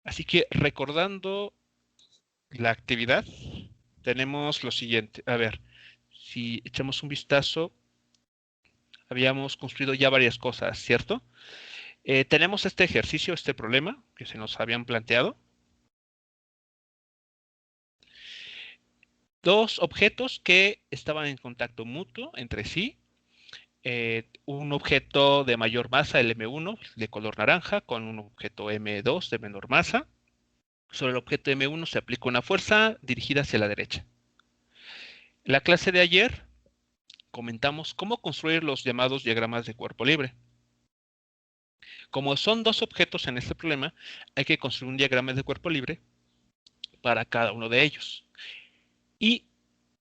Así que recordando la actividad, tenemos lo siguiente. A ver, si echamos un vistazo, habíamos construido ya varias cosas, ¿cierto? Tenemos este ejercicio, este problema que se nos habían planteado. Dos objetos que estaban en contacto mutuo entre sí. Un objeto de mayor masa, el M1, de color naranja, con un objeto M2 de menor masa. Sobre el objeto M1 se aplica una fuerza dirigida hacia la derecha. En la clase de ayer comentamos cómo construir los llamados diagramas de cuerpo libre. Como son dos objetos en este problema, hay que construir un diagrama de cuerpo libre para cada uno de ellos. Y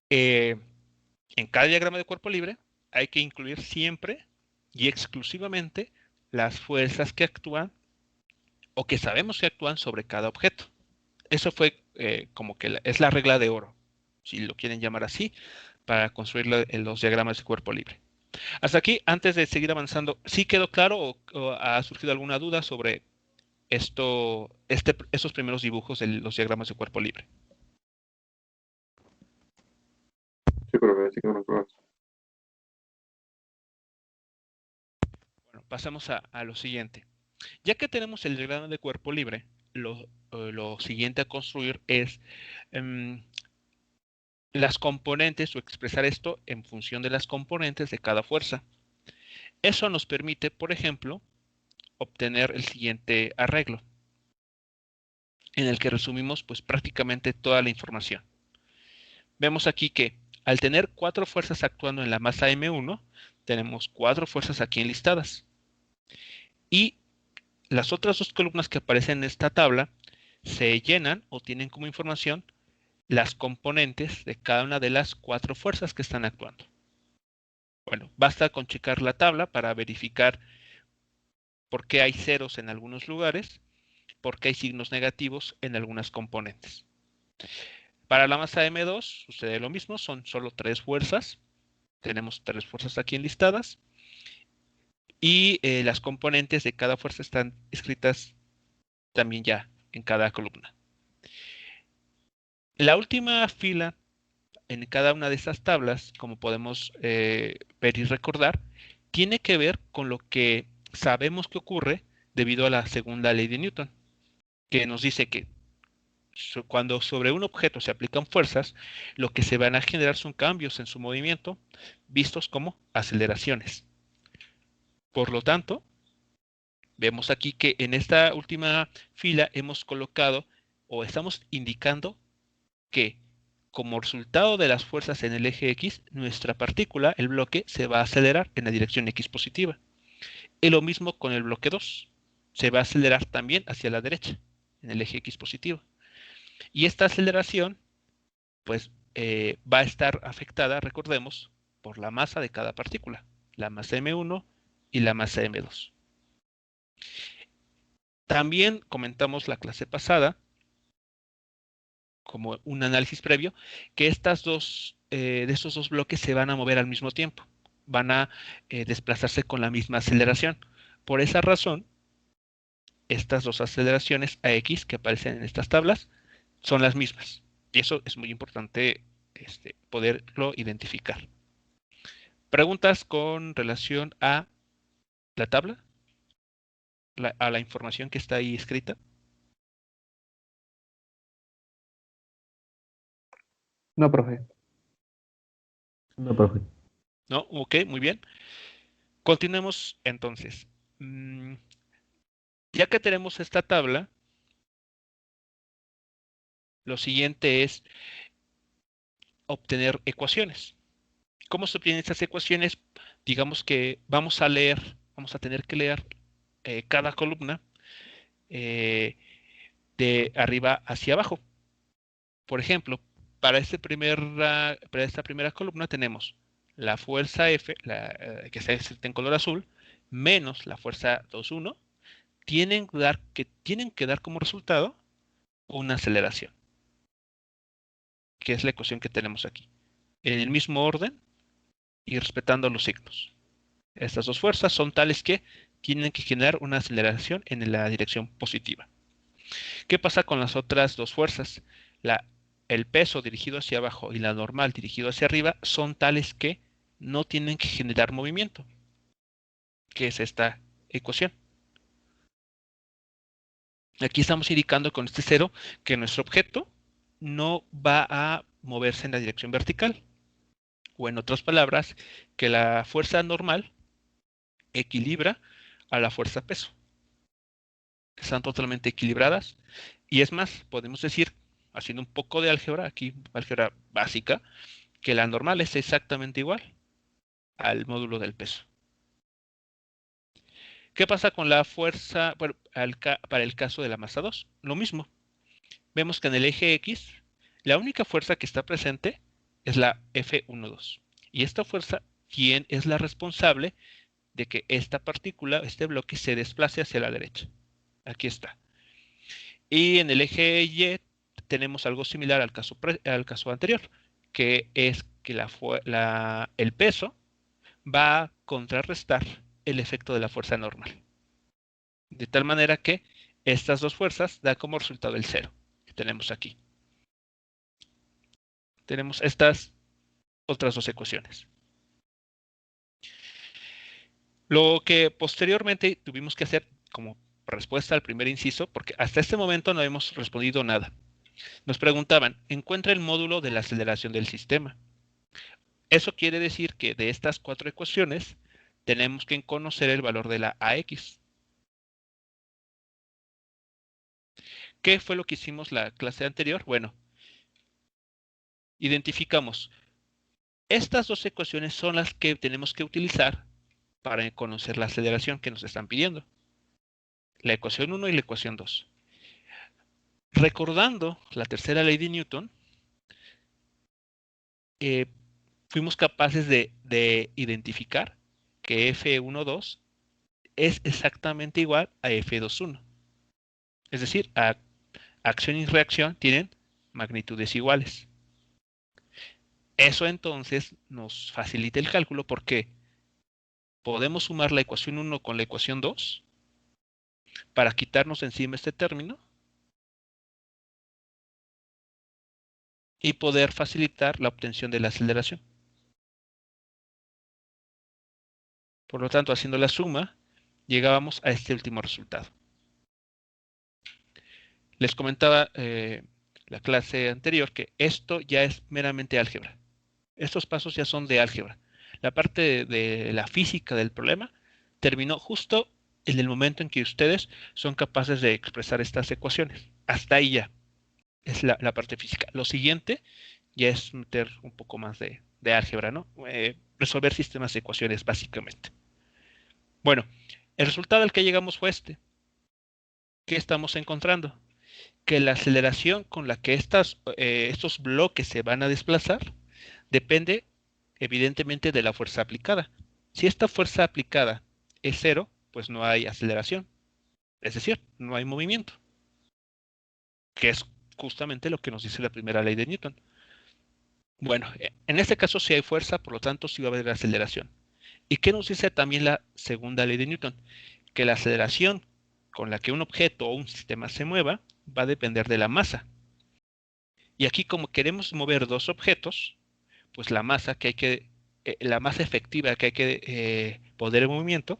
en cada diagrama de cuerpo libre hay que incluir siempre y exclusivamente las fuerzas que actúan o que sabemos que actúan sobre cada objeto. Eso fue como que es la regla de oro, si lo quieren llamar así, para construir los diagramas de cuerpo libre. Hasta aquí, antes de seguir avanzando, ¿sí quedó claro o ha surgido alguna duda sobre estos primeros dibujos de los diagramas de cuerpo libre? Sí, profe, sí que me acuerdo. Bueno, pasamos a lo siguiente. Ya que tenemos el diagrama de cuerpo libre, lo siguiente a construir es las componentes o expresar esto en función de las componentes de cada fuerza. Eso nos permite, por ejemplo, obtener el siguiente arreglo, en el que resumimos pues prácticamente toda la información. Vemos aquí que al tener 4 fuerzas actuando en la masa M1, tenemos 4 fuerzas aquí enlistadas. Y las otras dos columnas que aparecen en esta tabla se llenan o tienen como información las componentes de cada una de las 4 fuerzas que están actuando. Bueno, basta con checar la tabla para verificar por qué hay ceros en algunos lugares, por qué hay signos negativos en algunas componentes. Para la masa M2 sucede lo mismo, son solo 3 fuerzas. Tenemos 3 fuerzas aquí enlistadas. Y las componentes de cada fuerza están escritas también ya en cada columna. La última fila en cada una de estas tablas, como podemos ver y recordar, tiene que ver con lo que sabemos que ocurre debido a la segunda ley de Newton, que nos dice que cuando sobre un objeto se aplican fuerzas, lo que se van a generar son cambios en su movimiento, vistos como aceleraciones. Por lo tanto, vemos aquí que en esta última fila hemos colocado o estamos indicando que como resultado de las fuerzas en el eje X, nuestra partícula, el bloque, se va a acelerar en la dirección X positiva. Y lo mismo con el bloque 2. Se va a acelerar también hacia la derecha, en el eje X positivo. Y esta aceleración, pues, va a estar afectada, recordemos, por la masa de cada partícula. La masa M1 y la masa M2. También comentamos la clase pasada, como un análisis previo, que de estos dos bloques se van a mover al mismo tiempo, van a desplazarse con la misma aceleración. Por esa razón, estas dos aceleraciones AX que aparecen en estas tablas son las mismas. Y eso es muy importante poderlo identificar. ¿Preguntas con relación a la tabla? ¿A la información que está ahí escrita? No, profe. No, profe. ¿No? Ok, muy bien. Continuemos entonces. Ya que tenemos esta tabla, lo siguiente es obtener ecuaciones. ¿Cómo se obtienen estas ecuaciones? Digamos que vamos a tener que leer cada columna de arriba hacia abajo. Por ejemplo, para esta primera columna tenemos la fuerza F, que está escrita en color azul, menos la fuerza 2,1, tienen que dar como resultado una aceleración, que es la ecuación que tenemos aquí. En el mismo orden y respetando los signos. Estas dos fuerzas son tales que tienen que generar una aceleración en la dirección positiva. ¿Qué pasa con las otras dos fuerzas? El peso dirigido hacia abajo y la normal dirigido hacia arriba son tales que no tienen que generar movimiento, que es esta ecuación. Aquí estamos indicando con este cero que nuestro objeto no va a moverse en la dirección vertical. O en otras palabras, que la fuerza normal equilibra a la fuerza peso. Están totalmente equilibradas. Y es más, podemos decir, haciendo un poco de álgebra, aquí álgebra básica, que la normal es exactamente igual al módulo del peso. ¿Qué pasa con la fuerza para el caso de la masa 2? Lo mismo. Vemos que en el eje X, la única fuerza que está presente es la F12. Y esta fuerza, ¿quién es la responsable de que esta partícula, este bloque, se desplace hacia la derecha? Aquí está. Y en el eje Y tenemos algo similar al caso anterior, que es que el peso va a contrarrestar el efecto de la fuerza normal. De tal manera que estas dos fuerzas dan como resultado el cero que tenemos aquí. Tenemos estas otras dos ecuaciones. Lo que posteriormente tuvimos que hacer como respuesta al primer inciso, porque hasta este momento no hemos respondido nada. Nos preguntaban, encuentra el módulo de la aceleración del sistema. Eso quiere decir que de estas cuatro ecuaciones tenemos que conocer el valor de la AX. ¿Qué fue lo que hicimos la clase anterior? Bueno, identificamos estas dos ecuaciones son las que tenemos que utilizar para conocer la aceleración que nos están pidiendo. La ecuación 1 y la ecuación 2. Recordando la tercera ley de Newton, fuimos capaces de identificar que F12 es exactamente igual a F21. Es decir, acción y reacción tienen magnitudes iguales. Eso entonces nos facilita el cálculo porque podemos sumar la ecuación 1 con la ecuación 2 para quitarnos encima este término y poder facilitar la obtención de la aceleración. Por lo tanto, haciendo la suma, llegábamos a este último resultado. Les comentaba la clase anterior que esto ya es meramente álgebra. Estos pasos ya son de álgebra. La parte de la física del problema terminó justo en el momento en que ustedes son capaces de expresar estas ecuaciones. Hasta ahí ya es la parte física. Lo siguiente ya es meter un poco más de álgebra, ¿no? Resolver sistemas de ecuaciones, básicamente. Bueno, el resultado al que llegamos fue este. ¿Qué estamos encontrando? Que la aceleración con la que estos bloques se van a desplazar depende evidentemente de la fuerza aplicada. Si esta fuerza aplicada es cero, pues no hay aceleración. Es decir, no hay movimiento. Que es justamente lo que nos dice la primera ley de Newton. Bueno, en este caso sí hay fuerza, por lo tanto sí va a haber aceleración. ¿Y qué nos dice también la segunda ley de Newton? Que la aceleración con la que un objeto o un sistema se mueva va a depender de la masa. Y aquí como queremos mover dos objetos, pues la masa la masa efectiva que hay que poner en movimiento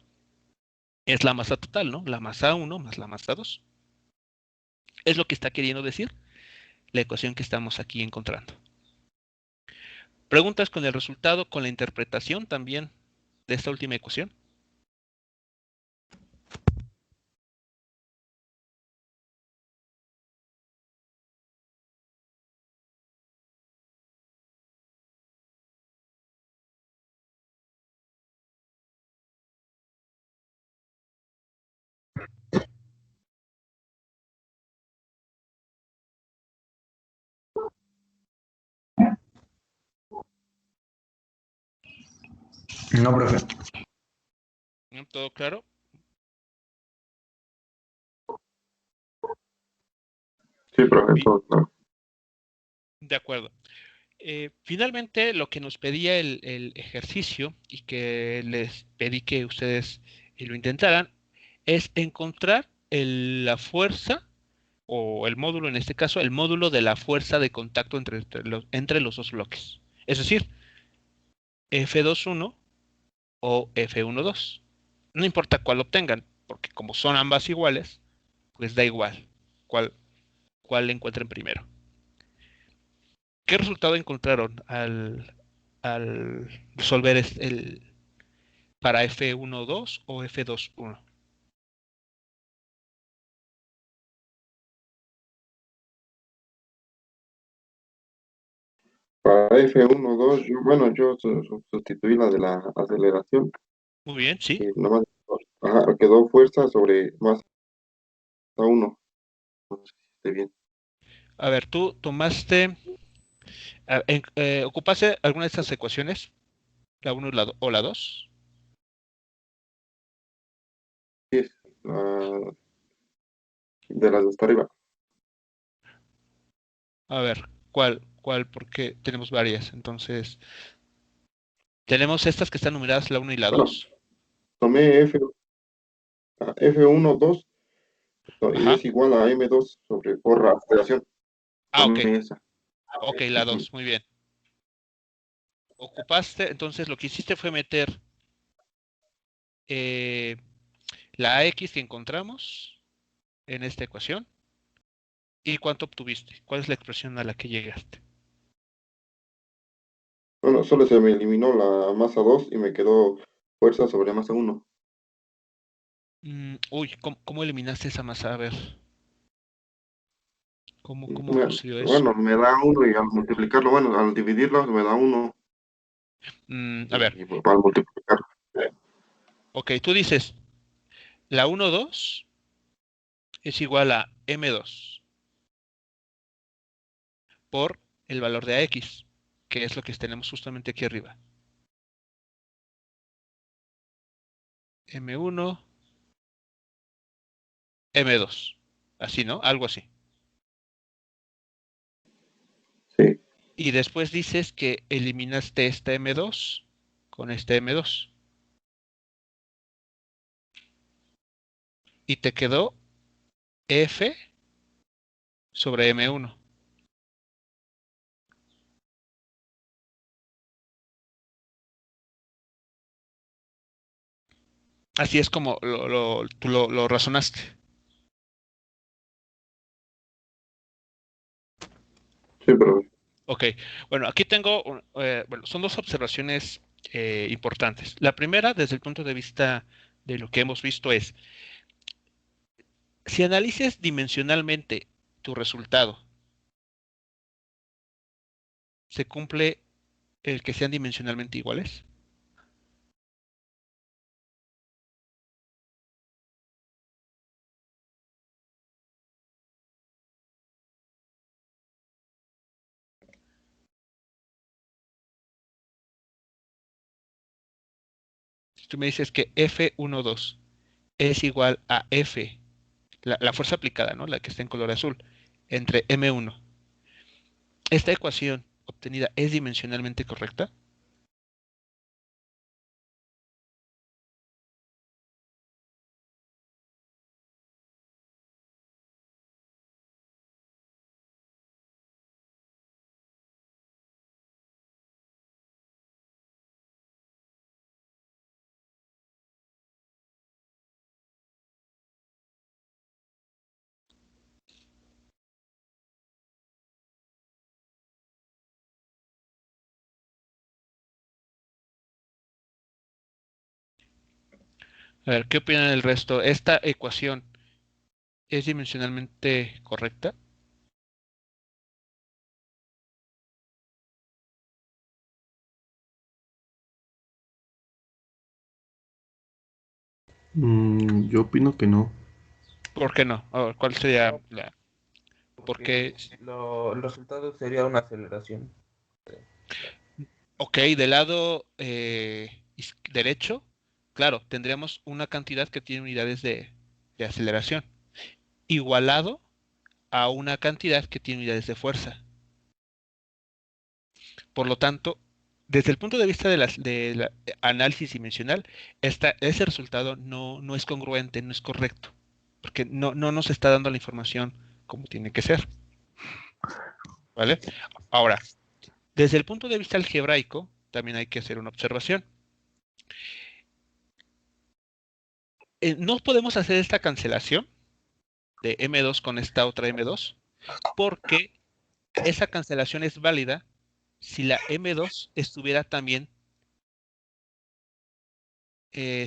es la masa total, ¿no? La masa 1 más la masa 2. Es lo que está queriendo decir la ecuación que estamos aquí encontrando. ¿Preguntas con el resultado, con la interpretación también de esta última ecuación? No, profe. ¿No? ¿Todo claro? Sí, profe, todo claro. De acuerdo. Finalmente, lo que nos pedía el ejercicio y que les pedí que ustedes lo intentaran es encontrar la fuerza o el módulo en este caso, el módulo de la fuerza de contacto entre los dos bloques. Es decir, F2.1 o F1.2. No importa cuál obtengan, porque como son ambas iguales, pues da igual cuál encuentren primero. ¿Qué resultado encontraron al resolver para F1.2 o F2.1? Para F1, 2, yo sustituí la de la aceleración Muy bien, sí. y nomás quedó fuerza sobre masa 1. No sé si esté bien. A ver, tú tomaste, ocupaste alguna de estas ecuaciones, la 1 o la 2. Sí, es de las de hasta arriba. A ver, porque tenemos varias. Entonces, tenemos estas que están numeradas, la 1 y la Bueno, 2. tomé F1, 2 y Ajá. es igual a M2 por aceleración. Ah, ok. Tomé esa. Ok, la 2. Muy bien. Ocupaste, entonces lo que hiciste fue meter eh, la X que encontramos en esta ecuación. ¿Y cuánto obtuviste? ¿Cuál es la expresión a la que llegaste? Bueno, solo se me eliminó la masa 2 y me quedó fuerza sobre masa 1. Uy, ¿cómo eliminaste esa masa? A ver, ¿cómo sucedió eso? Bueno, me da 1 y al multiplicarlo, bueno, al dividirlo me da 1 A ver, y al multiplicar. ok, tú dices, la 1,2 es igual a M2 por el valor de AX, que es lo que tenemos justamente aquí arriba. M1, M2. Así, ¿no? Algo así. Sí, Y después dices que eliminaste esta M2 con este M2. Y te quedó F sobre M1. Así es como tú lo razonaste. sí, pero Ok, bueno, aquí tengo, bueno, son dos observaciones importantes. La primera, desde el punto de vista de lo que hemos visto, es, si analices dimensionalmente tu resultado, ¿se cumple el que sean dimensionalmente iguales? Si tú me dices que F12 es igual a F, la fuerza aplicada, ¿no? La que está en color azul, entre M1. ¿Esta ecuación obtenida es dimensionalmente correcta? A ver, ¿qué opinan el resto? ¿Esta ecuación es dimensionalmente correcta? Yo opino que no. ¿Por qué no? A ver, ¿cuál sería la...? Porque, Porque el resultado sería una aceleración. ok, del lado derecho, claro, tendríamos una cantidad que tiene unidades de aceleración, igualado a una cantidad que tiene unidades de fuerza. Por lo tanto, desde el punto de vista de análisis dimensional, ese resultado no es congruente, no es correcto, porque no nos está dando la información como tiene que ser. ¿Vale? Ahora, desde el punto de vista algebraico, también hay que hacer una observación. No podemos hacer esta cancelación de M2 con esta otra M2 porque esa cancelación es válida si la M2 estuviera también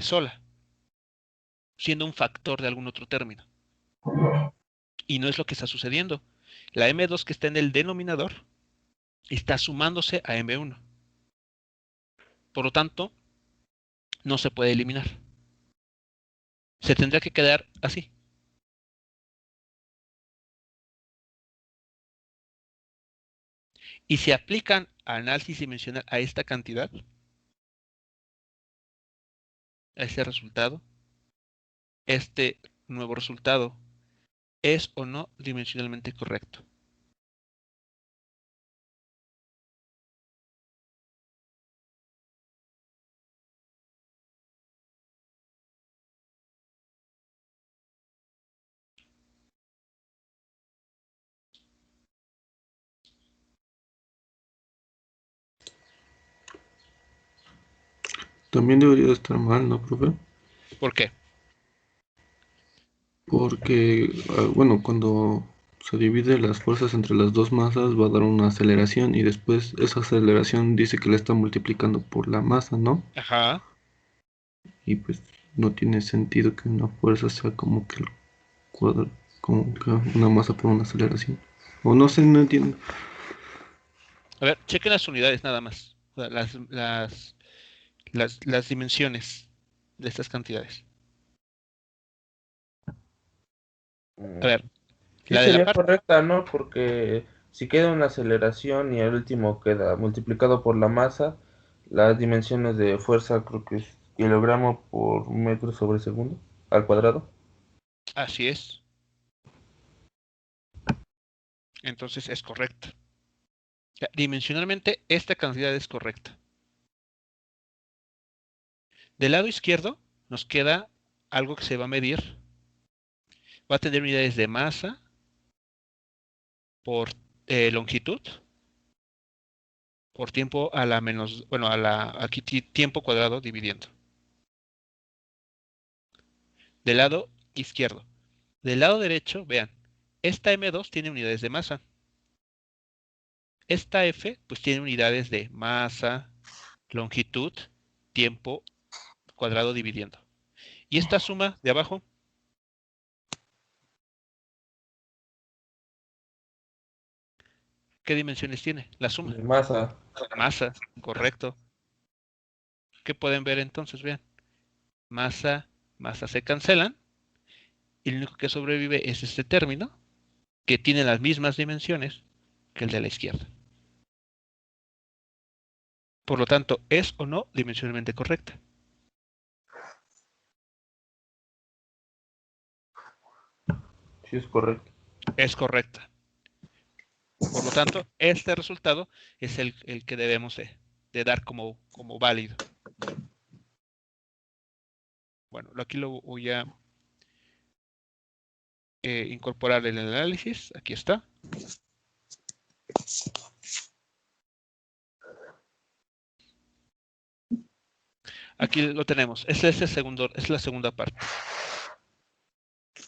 sola, siendo un factor de algún otro término. Y no es lo que está sucediendo. La M2 que está en el denominador está sumándose a M1. Por lo tanto, no se puede eliminar. Se tendrá que quedar así. Y si aplican análisis dimensional a esta cantidad, a ese resultado, este nuevo resultado es o no dimensionalmente correcto. También debería de estar mal, ¿no, profe? ¿Por qué? Porque, bueno, cuando se divide las fuerzas entre las dos masas va a dar una aceleración y después esa aceleración dice que la está multiplicando por la masa, ¿no? Ajá. Y pues no tiene sentido que una fuerza sea como que el cuadro, como que una masa por una aceleración. O no sé, no entiendo. A ver, chequen las unidades nada más. O sea, las dimensiones de estas cantidades. A ver, Sí la de la sería parte. correcta, ¿no? Porque si queda una aceleración y el último queda multiplicado por la masa, las dimensiones de fuerza creo que es kilogramo por metro sobre segundo al cuadrado. Así es. Entonces es correcta. Ya, dimensionalmente, esta cantidad es correcta. Del lado izquierdo nos queda algo que se va a medir. Va a tener unidades de masa por longitud, por tiempo a la menos, bueno, aquí tiempo cuadrado dividiendo. Del lado izquierdo. Del lado derecho, vean, esta M2 tiene unidades de masa. Esta F, pues tiene unidades de masa, longitud, tiempo cuadrado dividiendo. Y esta suma de abajo, ¿qué dimensiones tiene? La suma. De masa. Masa, correcto. ¿Qué pueden ver entonces? Vean, masa, masa se cancelan y lo único que sobrevive es este término que tiene las mismas dimensiones que el de la izquierda. Por lo tanto, ¿es o no dimensionalmente correcta? Sí es correcto. Es correcta. Por lo tanto, este resultado es el que debemos de dar como válido. Bueno, aquí lo voy a incorporar en el análisis. Aquí está. Aquí lo tenemos. Es la segunda parte.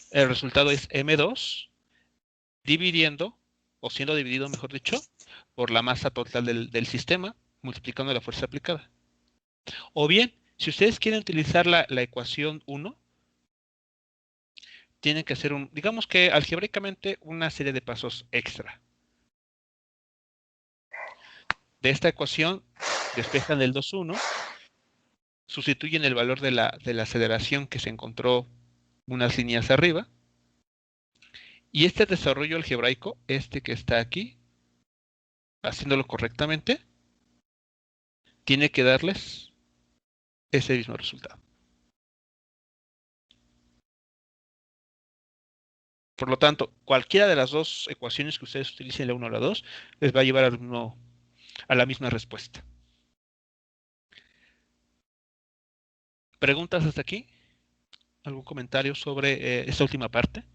El resultado es M2 dividiendo, o siendo dividido, mejor dicho, por la masa total del sistema, multiplicando la fuerza aplicada. O bien, si ustedes quieren utilizar la ecuación 1, tienen que hacer digamos que algebraicamente, una serie de pasos extra. De esta ecuación, despejan el 2,1, sustituyen el valor de la aceleración que se encontró unas líneas arriba, y este desarrollo algebraico, este que está aquí, haciéndolo correctamente, tiene que darles ese mismo resultado. Por lo tanto, cualquiera de las dos ecuaciones que ustedes utilicen, la 1 o la 2, les va a llevar a la misma respuesta. ¿Preguntas hasta aquí? ¿Algún comentario sobre esta última parte?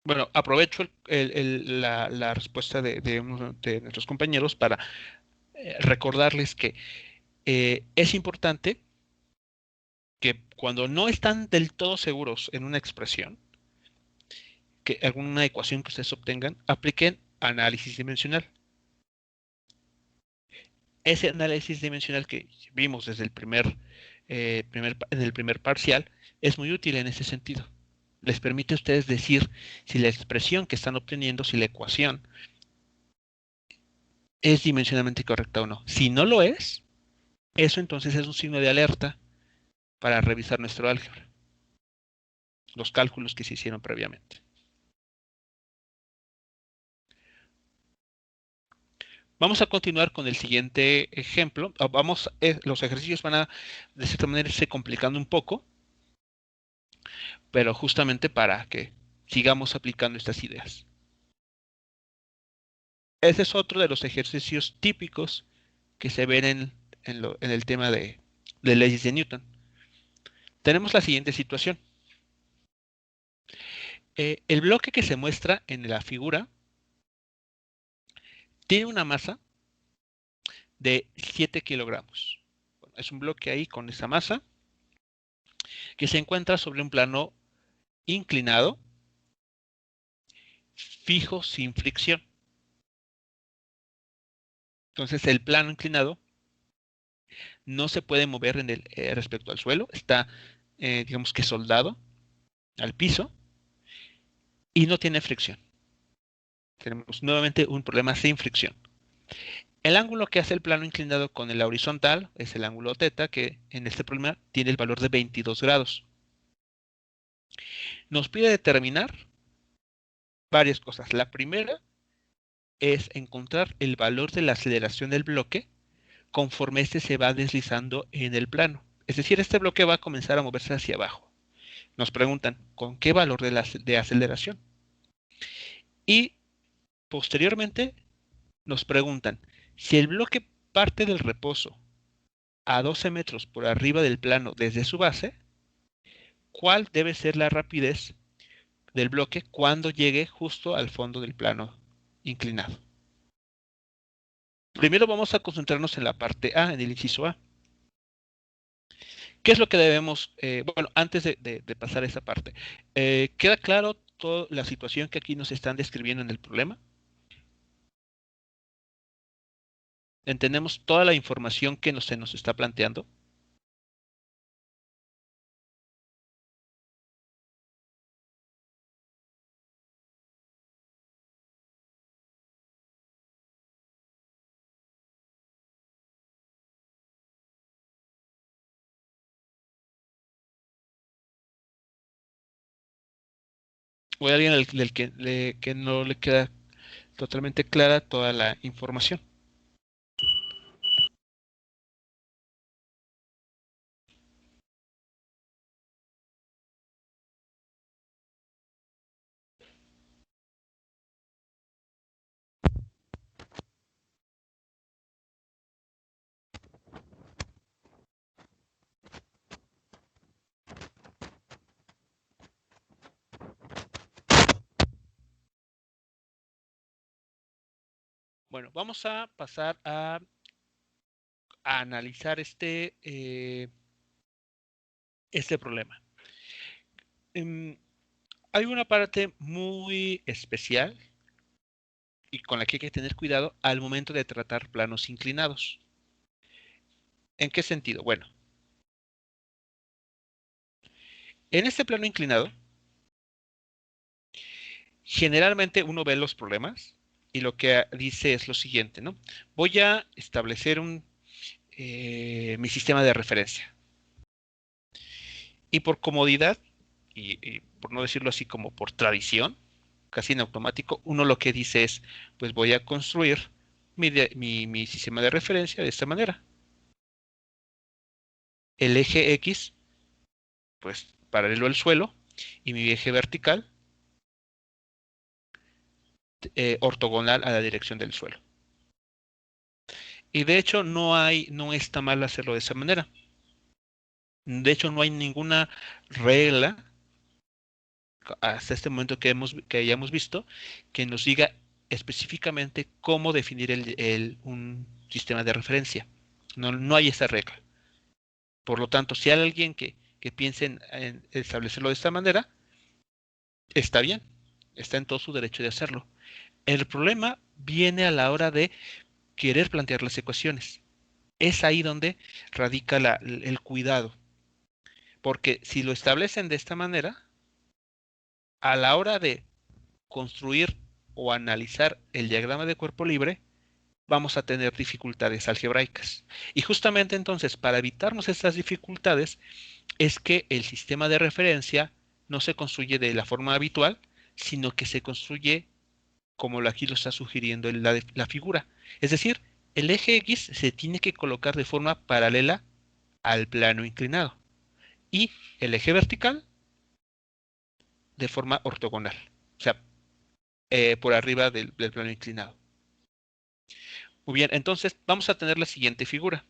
Bueno, aprovecho la respuesta de uno de nuestros compañeros para recordarles que es importante que cuando no están del todo seguros en una expresión, que alguna ecuación que ustedes obtengan, apliquen análisis dimensional. Ese análisis dimensional que vimos desde en el primer parcial es muy útil en ese sentido. Les permite a ustedes decir si la expresión que están obteniendo, si la ecuación es dimensionalmente correcta o no. Si no lo es, eso entonces es un signo de alerta para revisar nuestro álgebra, los cálculos que se hicieron previamente. Vamos a continuar con el siguiente ejemplo. Los ejercicios van a, de cierta manera, irse complicando un poco, pero justamente para que sigamos aplicando estas ideas. Ese es otro de los ejercicios típicos que se ven en el tema de leyes de Newton. Tenemos la siguiente situación. El bloque que se muestra en la figura tiene una masa de 7 kilogramos. Bueno, es un bloque ahí con esa masa que se encuentra sobre un plano inclinado, fijo, sin fricción. Entonces el plano inclinado no se puede mover respecto al suelo, está, digamos que soldado al piso y no tiene fricción. Tenemos nuevamente un problema sin fricción. El ángulo que hace el plano inclinado con la horizontal es el ángulo θ, que en este problema tiene el valor de 22 grados. Nos pide determinar varias cosas. La primera es encontrar el valor de la aceleración del bloque conforme este se va deslizando en el plano. Es decir, este bloque va a comenzar a moverse hacia abajo. Nos preguntan, ¿con qué valor de aceleración? Y posteriormente nos preguntan, si el bloque parte del reposo a 12 metros por arriba del plano desde su base, ¿cuál debe ser la rapidez del bloque cuando llegue justo al fondo del plano inclinado? Primero vamos a concentrarnos en la parte A, en el inciso A. ¿Qué es lo que debemos, bueno, antes de pasar a esa parte, ¿queda claro toda la situación que aquí nos están describiendo en el problema? ¿Entendemos toda la información que se nos está planteando? ¿O hay alguien que no le queda totalmente clara toda la información? Bueno, vamos a pasar a analizar este problema. Hay una parte muy especial y con la que hay que tener cuidado al momento de tratar planos inclinados. ¿En qué sentido? Bueno, en este plano inclinado, generalmente uno ve los problemas y lo que dice es lo siguiente, ¿no? Voy a establecer mi sistema de referencia. Y por comodidad, y por no decirlo así como por tradición, casi en automático, uno lo que dice es, pues voy a construir mi sistema de referencia de esta manera. El eje X, pues paralelo al suelo, y mi eje vertical, ortogonal a la dirección del suelo. Y de hecho no está mal hacerlo de esa manera. De hecho no hay ninguna regla hasta este momento que hayamos visto, que nos diga específicamente cómo definir un sistema de referencia. No hay esa regla. Por lo tanto, si hay alguien que piense en establecerlo de esta manera, está bien, está en todo su derecho de hacerlo. El problema viene a la hora de querer plantear las ecuaciones. Es ahí donde radica el cuidado. Porque si lo establecen de esta manera, a la hora de construir o analizar el diagrama de cuerpo libre, vamos a tener dificultades algebraicas. Y justamente entonces, para evitarnos estas dificultades, es que el sistema de referencia no se construye de la forma habitual, sino que se construye como aquí lo está sugiriendo la figura. Es decir, el eje X se tiene que colocar de forma paralela al plano inclinado y el eje vertical de forma ortogonal, o sea, por arriba del plano inclinado. Muy bien, entonces vamos a tener la siguiente figura.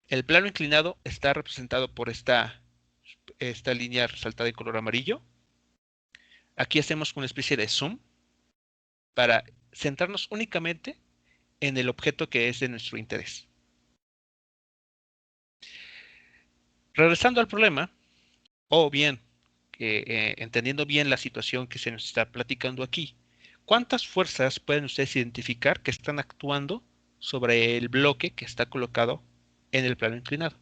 El plano inclinado está representado por esta línea resaltada de color amarillo. Aquí hacemos una especie de zoom para centrarnos únicamente en el objeto que es de nuestro interés. Regresando al problema, o bien, entendiendo bien la situación que se nos está platicando aquí, ¿cuántas fuerzas pueden ustedes identificar que están actuando sobre el bloque que está colocado en el plano inclinado?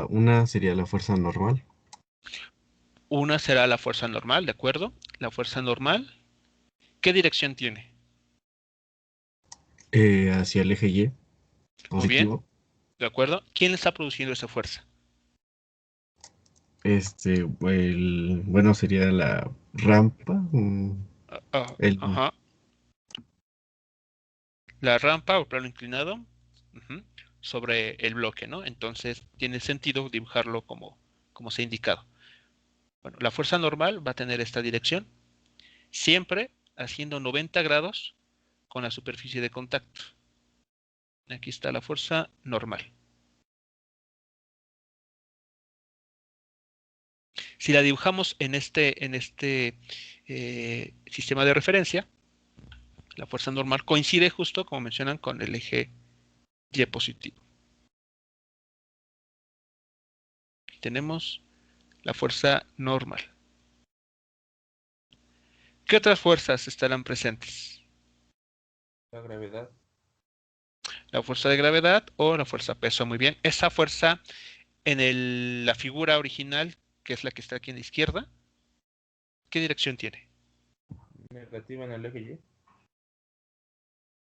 Una sería la fuerza normal, Una será la fuerza normal, ¿de acuerdo? La fuerza normal, ¿qué dirección tiene? hacia el eje Y, Muy bien, positivo. ¿de acuerdo? ¿Quién está produciendo esa fuerza? Bueno, sería la rampa, el, Ajá. La rampa o plano inclinado, ujú, sobre el bloque, ¿no? Entonces tiene sentido dibujarlo como se ha indicado. Bueno, la fuerza normal va a tener esta dirección, siempre haciendo 90 grados con la superficie de contacto. Aquí está la fuerza normal. Si la dibujamos en este sistema de referencia, la fuerza normal coincide justo, como mencionan, con el eje Y positivo. Aquí tenemos la fuerza normal. ¿Qué otras fuerzas estarán presentes? La gravedad. La fuerza de gravedad o la fuerza peso. Muy bien. Esa fuerza en la figura original, que es la que está aquí en la izquierda, ¿qué dirección tiene? Negativa en el eje Y.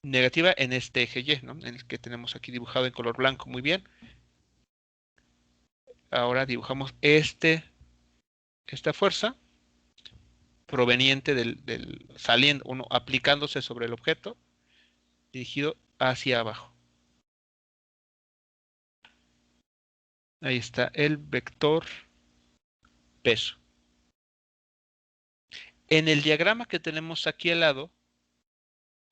Negativa en este eje Y, ¿no? En el que tenemos aquí dibujado en color blanco. Muy bien. Ahora dibujamos esta fuerza proveniente saliendo, aplicándose sobre el objeto, dirigido hacia abajo. Ahí está el vector peso. En el diagrama que tenemos aquí al lado,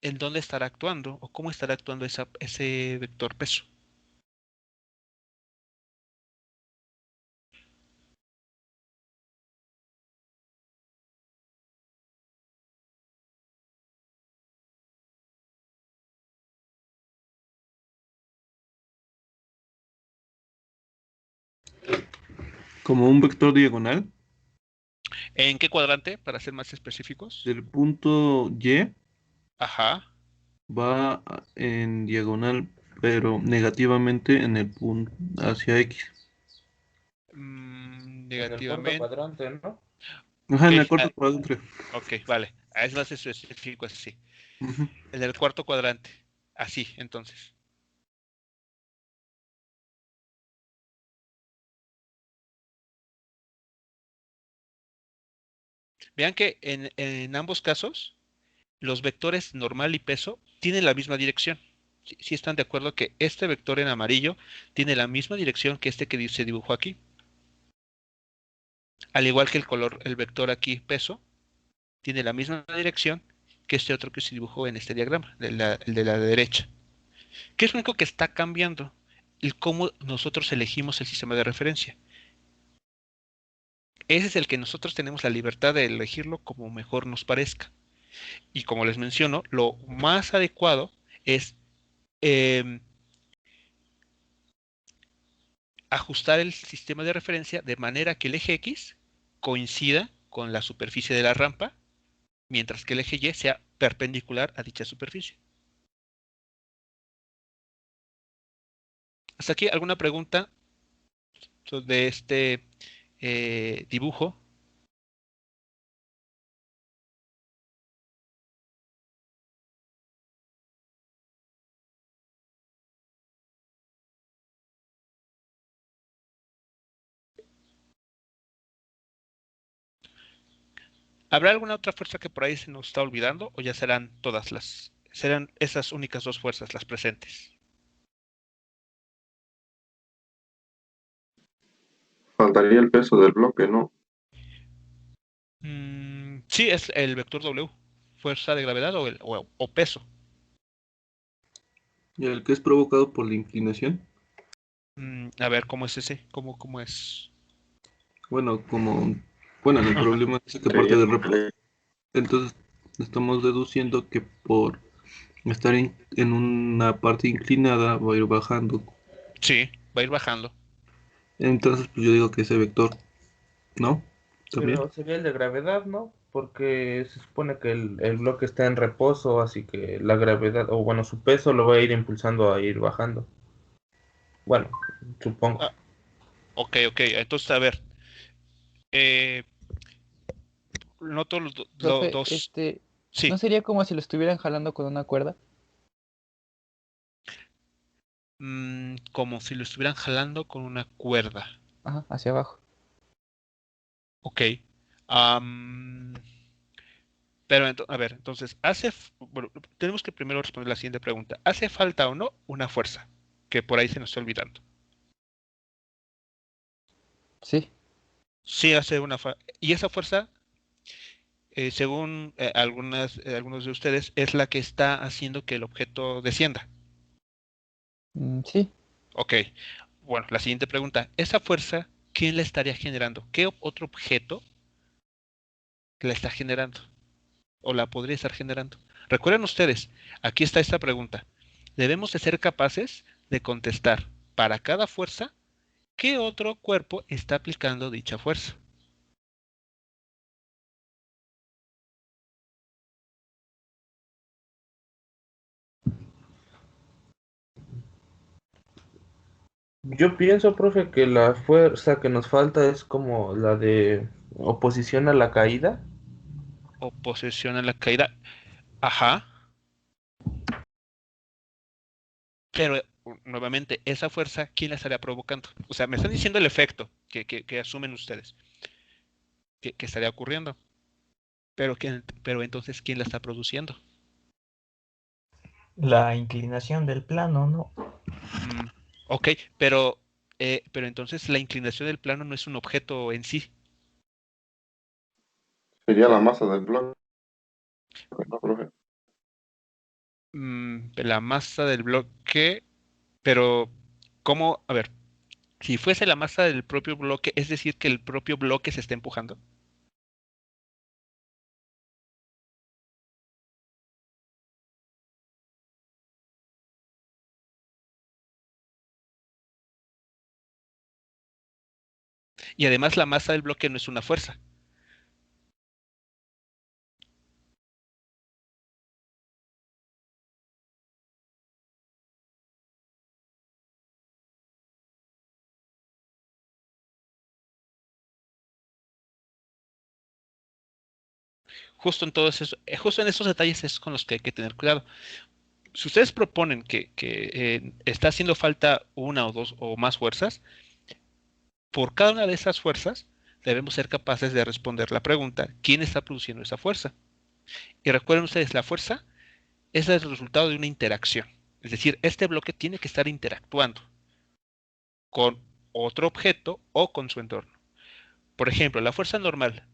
¿en dónde estará actuando o cómo estará actuando ese vector peso? Como un vector diagonal ¿En qué cuadrante, para ser más específicos? del punto Y Ajá. va en diagonal, pero negativamente en el punto hacia X. En el cuarto Negativamente. cuadrante, ¿no? Ajá, Ok, en el cuarto cuadrante. ok, vale. Es más específico así. Ujú. En el cuarto cuadrante. Así, entonces. Vean que en ambos casos, los vectores normal y peso tienen la misma dirección. sí están de acuerdo que este vector en amarillo tiene la misma dirección que este que se dibujó aquí. Al igual que el vector aquí, peso, tiene la misma dirección que este otro que se dibujó en este diagrama, el de la derecha. ¿Qué es lo único que está cambiando? El cómo nosotros elegimos el sistema de referencia. Ese es el que nosotros tenemos la libertad de elegirlo como mejor nos parezca. Y como les menciono, lo más adecuado es ajustar el sistema de referencia de manera que el eje X coincida con la superficie de la rampa, mientras que el eje Y sea perpendicular a dicha superficie. ¿Hasta aquí alguna pregunta de este dibujo? ¿Habrá alguna otra fuerza que por ahí se nos está olvidando o ya serán serán esas únicas dos fuerzas las presentes? Faltaría el peso del bloque, ¿no? Sí, es el vector W, fuerza de gravedad o peso. ¿Y el que es provocado por la inclinación? A ver, ¿cómo es ese? ¿Cómo es? Bueno, en el problema dice que parte del reposo. Entonces estamos deduciendo que por estar en una parte inclinada va a ir bajando. Sí, va a ir bajando. Entonces, pues yo digo que ese vector, ¿no? ¿También? Pero sería el de gravedad, ¿no? Porque se supone que el bloque está en reposo, así que la gravedad, o bueno, su peso lo va a ir impulsando a ir bajando. Bueno, supongo. Ah, ok. Entonces, a ver. Eh, noto Profe, dos. ¿no Sí. sería como si lo estuvieran jalando con una cuerda? Como si lo estuvieran jalando con una cuerda. Ajá, hacia abajo. Ok. Pero, a ver, entonces, bueno, tenemos que primero responder la siguiente pregunta. ¿Hace falta o no una fuerza? Que por ahí se nos está olvidando. Sí. Sí hace una fuerza. Y esa fuerza, según algunos de ustedes, es la que está haciendo que el objeto descienda. Sí. Ok. Bueno, la siguiente pregunta. ¿Esa fuerza quién la estaría generando? ¿Qué otro objeto la está generando? ¿O la podría estar generando? Recuerden ustedes, aquí está esta pregunta. Debemos de ser capaces de contestar para cada fuerza qué otro cuerpo está aplicando dicha fuerza. Yo pienso, profe, que la fuerza que nos falta es como la de oposición a la caída. Oposición a la caída. Ajá. Pero nuevamente, esa fuerza, ¿quién la estaría provocando? O sea, me están diciendo el efecto que asumen ustedes que estaría ocurriendo. Pero entonces, ¿quién la está produciendo? La inclinación del plano, ¿no? Ok, pero entonces la inclinación del plano no es un objeto en sí. Sería la masa del bloque, ¿no, profe? La masa del bloque, pero ¿cómo? A ver, si fuese la masa del propio bloque, es decir, que el propio bloque se está empujando. Y además la masa del bloque no es una fuerza. Justo en esos detalles es con los que hay que tener cuidado. Si ustedes proponen que está haciendo falta una o dos o más fuerzas, por cada una de esas fuerzas debemos ser capaces de responder la pregunta, ¿quién está produciendo esa fuerza? Y recuerden ustedes, la fuerza es el resultado de una interacción Es decir, este bloque tiene que estar interactuando con otro objeto o con su entorno. Por ejemplo, la fuerza normal,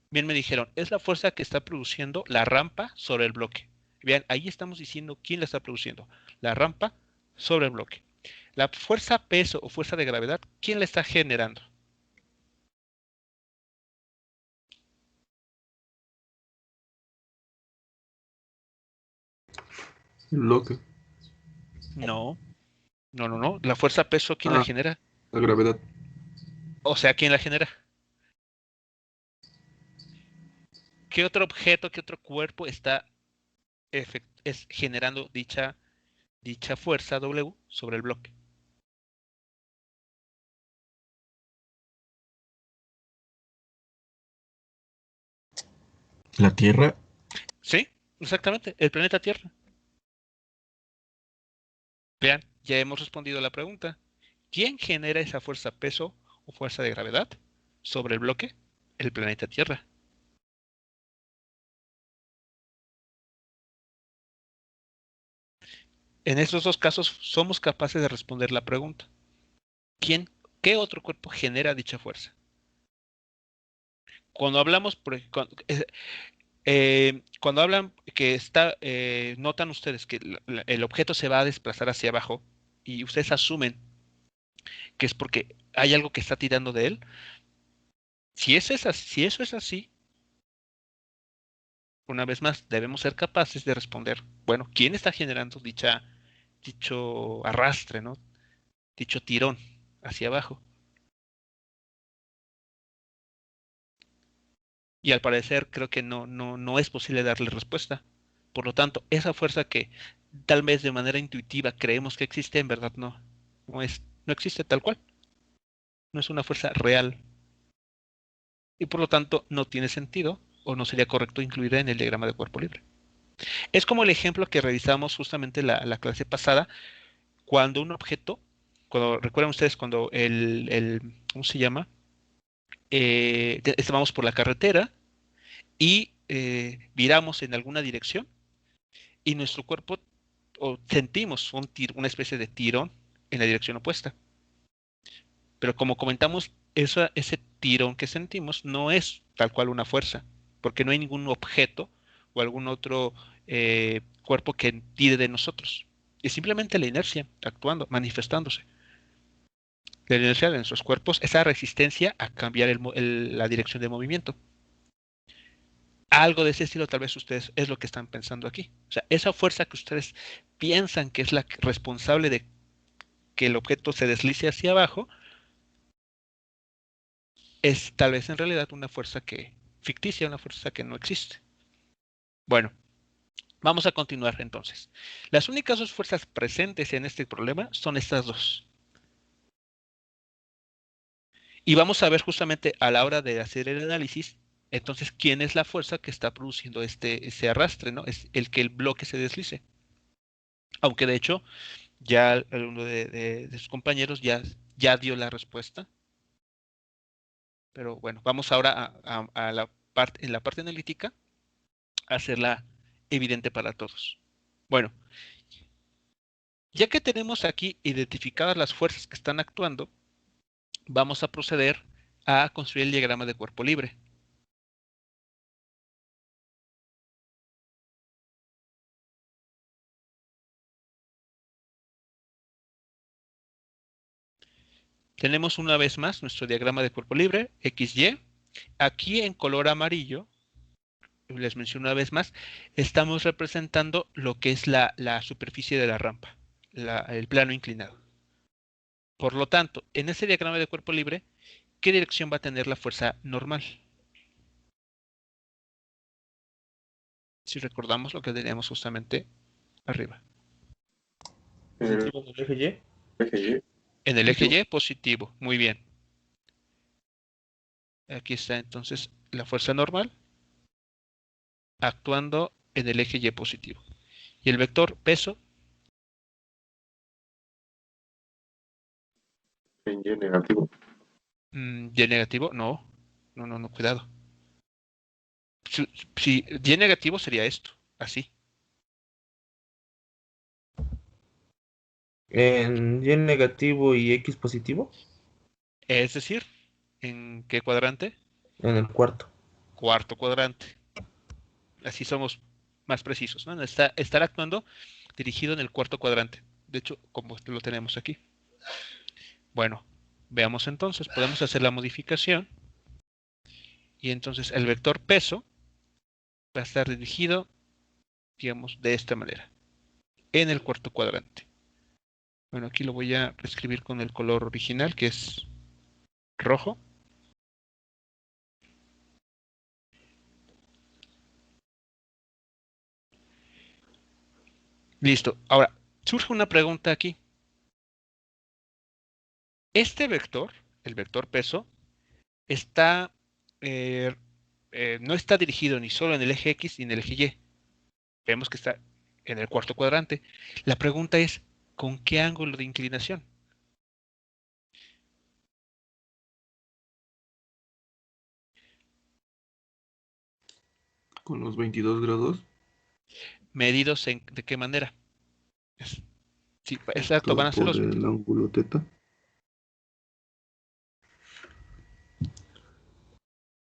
bien me dijeron, es la fuerza que está produciendo la rampa sobre el bloque. Vean, ahí estamos diciendo quién la está produciendo. La rampa sobre el bloque. La fuerza peso o fuerza de gravedad, ¿quién la está generando? El bloque. No. La fuerza peso, ¿quién la genera? La gravedad. O sea, ¿quién la genera? ¿Qué otro objeto, qué otro cuerpo está generando dicha fuerza W sobre el bloque? ¿La Tierra? Sí, exactamente, el planeta Tierra. Vean, ya hemos respondido a la pregunta. ¿Quién genera esa fuerza peso o fuerza de gravedad sobre el bloque? El planeta Tierra. En estos dos casos somos capaces de responder la pregunta. ¿Qué otro cuerpo genera dicha fuerza? Cuando hablamos, cuando hablan que notan ustedes que el objeto se va a desplazar hacia abajo y ustedes asumen que es porque hay algo que está tirando de él. Si eso es así, una vez más, debemos ser capaces de responder, bueno, ¿quién está generando dicho arrastre, ¿no? Dicho tirón hacia abajo? Y al parecer creo que no es posible darle respuesta. Por lo tanto, esa fuerza que tal vez de manera intuitiva creemos que existe, en verdad no existe tal cual. No es una fuerza real. Y por lo tanto no tiene sentido o no sería correcto incluirla en el diagrama de cuerpo libre. Es como el ejemplo que revisamos justamente la clase pasada, cuando un objeto, recuerdan ustedes cuando ¿cómo se llama? Estábamos por la carretera y viramos en alguna dirección y nuestro cuerpo sentimos una especie de tirón en la dirección opuesta. Pero como comentamos, ese tirón que sentimos no es tal cual una fuerza, porque no hay ningún objeto o algún otro cuerpo que tire de nosotros. Es simplemente la inercia actuando, manifestándose. La inercia de nuestros cuerpos, esa resistencia a cambiar la dirección de movimiento. Algo de ese estilo tal vez ustedes es lo que están pensando aquí. O sea, esa fuerza que ustedes piensan que es la responsable de que el objeto se deslice hacia abajo, es tal vez en realidad una fuerza ficticia, una fuerza que no existe. Bueno, vamos a continuar entonces. Las únicas dos fuerzas presentes en este problema son estas dos. Y vamos a ver justamente a la hora de hacer el análisis, entonces, ¿quién es la fuerza que está produciendo ese arrastre, ¿no? Es el que el bloque se deslice. Aunque de hecho, ya uno de sus compañeros ya dio la respuesta. Pero bueno, vamos ahora a en la parte analítica a hacerla evidente para todos. Bueno, ya que tenemos aquí identificadas las fuerzas que están actuando, vamos a proceder a construir el diagrama de cuerpo libre. Tenemos una vez más nuestro diagrama de cuerpo libre, XY. Aquí en color amarillo, les menciono una vez más, estamos representando lo que es la superficie de la rampa, el plano inclinado. Por lo tanto, en ese diagrama de cuerpo libre, ¿qué dirección va a tener la fuerza normal? Si recordamos lo que teníamos justamente arriba. Positivo en el eje Y. En el eje Y, positivo. Muy bien. Aquí está entonces la fuerza normal actuando en el eje Y positivo. Y el vector peso. En Y negativo. Y negativo, no, cuidado. Si Y negativo sería esto, así. En y negativo y x positivo. Es decir, ¿en qué cuadrante? En el cuarto. Cuarto cuadrante. Así somos más precisos, ¿no? Estar actuando dirigido en el cuarto cuadrante. De hecho, como lo tenemos aquí. Bueno, veamos entonces. Podemos hacer la modificación. Y entonces el vector peso va a estar dirigido, digamos, de esta manera. En el cuarto cuadrante. Bueno, aquí lo voy a reescribir con el color original, que es rojo. Listo. Ahora, surge una pregunta aquí. Este vector, el vector peso, está, eh, no está dirigido ni solo en el eje X ni en el eje Y. Vemos que está en el cuarto cuadrante. La pregunta es, ¿con qué ángulo de inclinación? Con los 22 grados. ¿Medidos de qué manera? Sí, exacto, van a ser Por los... el ángulo teta.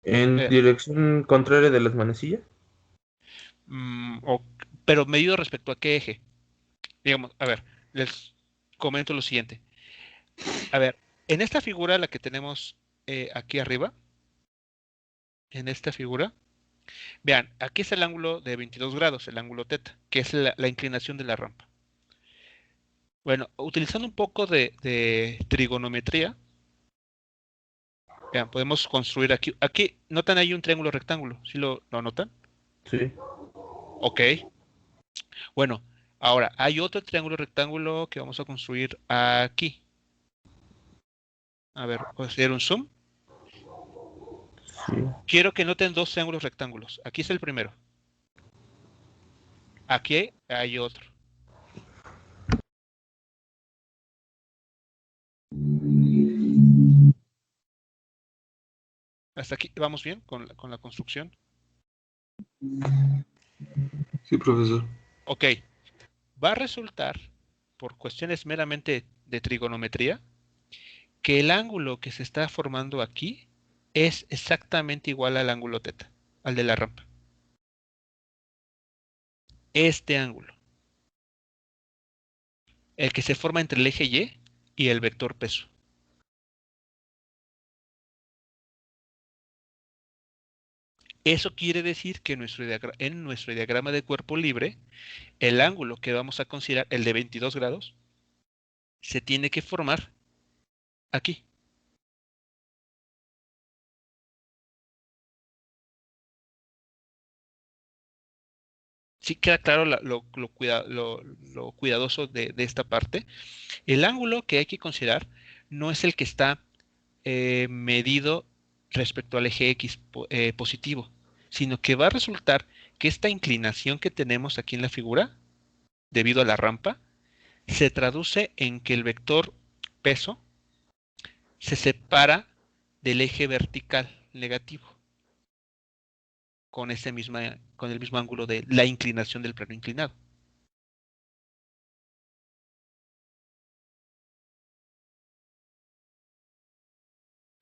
En eh, dirección contraria de las manecillas. pero medido respecto a qué eje. Digamos, a ver, les comento lo siguiente. A ver, en esta figura, la que tenemos aquí arriba, en esta figura, vean, aquí es el ángulo de 22 grados, el ángulo teta, que es la inclinación de la rampa. Bueno, utilizando un poco de trigonometría, vean, podemos construir aquí. Aquí, ¿notan ahí un triángulo rectángulo? ¿Sí lo notan? Sí. Ok. Bueno, ahora, hay otro triángulo rectángulo que vamos a construir aquí. A ver, voy a hacer un zoom. Sí. Quiero que noten dos triángulos rectángulos. Aquí es el primero. Aquí hay otro. Hasta aquí vamos bien con la construcción. Sí, profesor. Ok, va a resultar, por cuestiones meramente de trigonometría, que el ángulo que se está formando aquí es exactamente igual al ángulo teta, al de la rampa. Este ángulo, el que se forma entre el eje Y y el vector peso. Eso quiere decir que en nuestro diagrama de cuerpo libre, el ángulo que vamos a considerar, el de 22 grados, se tiene que formar aquí. Sí queda claro lo cuidadoso de esta parte. El ángulo que hay que considerar no es el que está medido respecto al eje X positivo, sino que va a resultar que esta inclinación que tenemos aquí en la figura, debido a la rampa, se traduce en que el vector peso se separa del eje vertical negativo con el mismo ángulo de la inclinación del plano inclinado.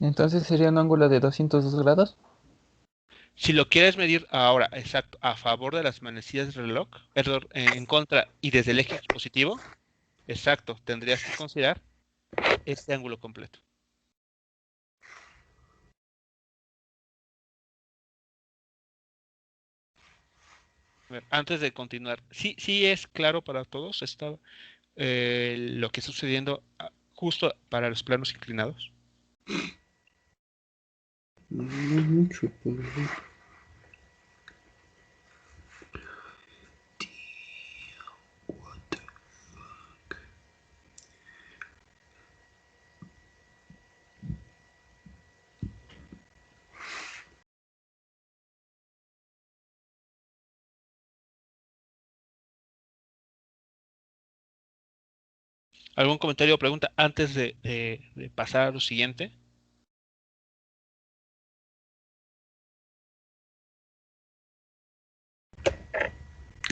Entonces sería un ángulo de 202 grados. Si lo quieres medir ahora, exacto, a favor de las manecillas del reloj, perdón, en contra y desde el eje positivo, exacto, tendrías que considerar este ángulo completo. A ver, antes de continuar, sí es claro para todos lo que está sucediendo justo para los planos inclinados. ¿Algún comentario o pregunta antes de pasar a lo siguiente?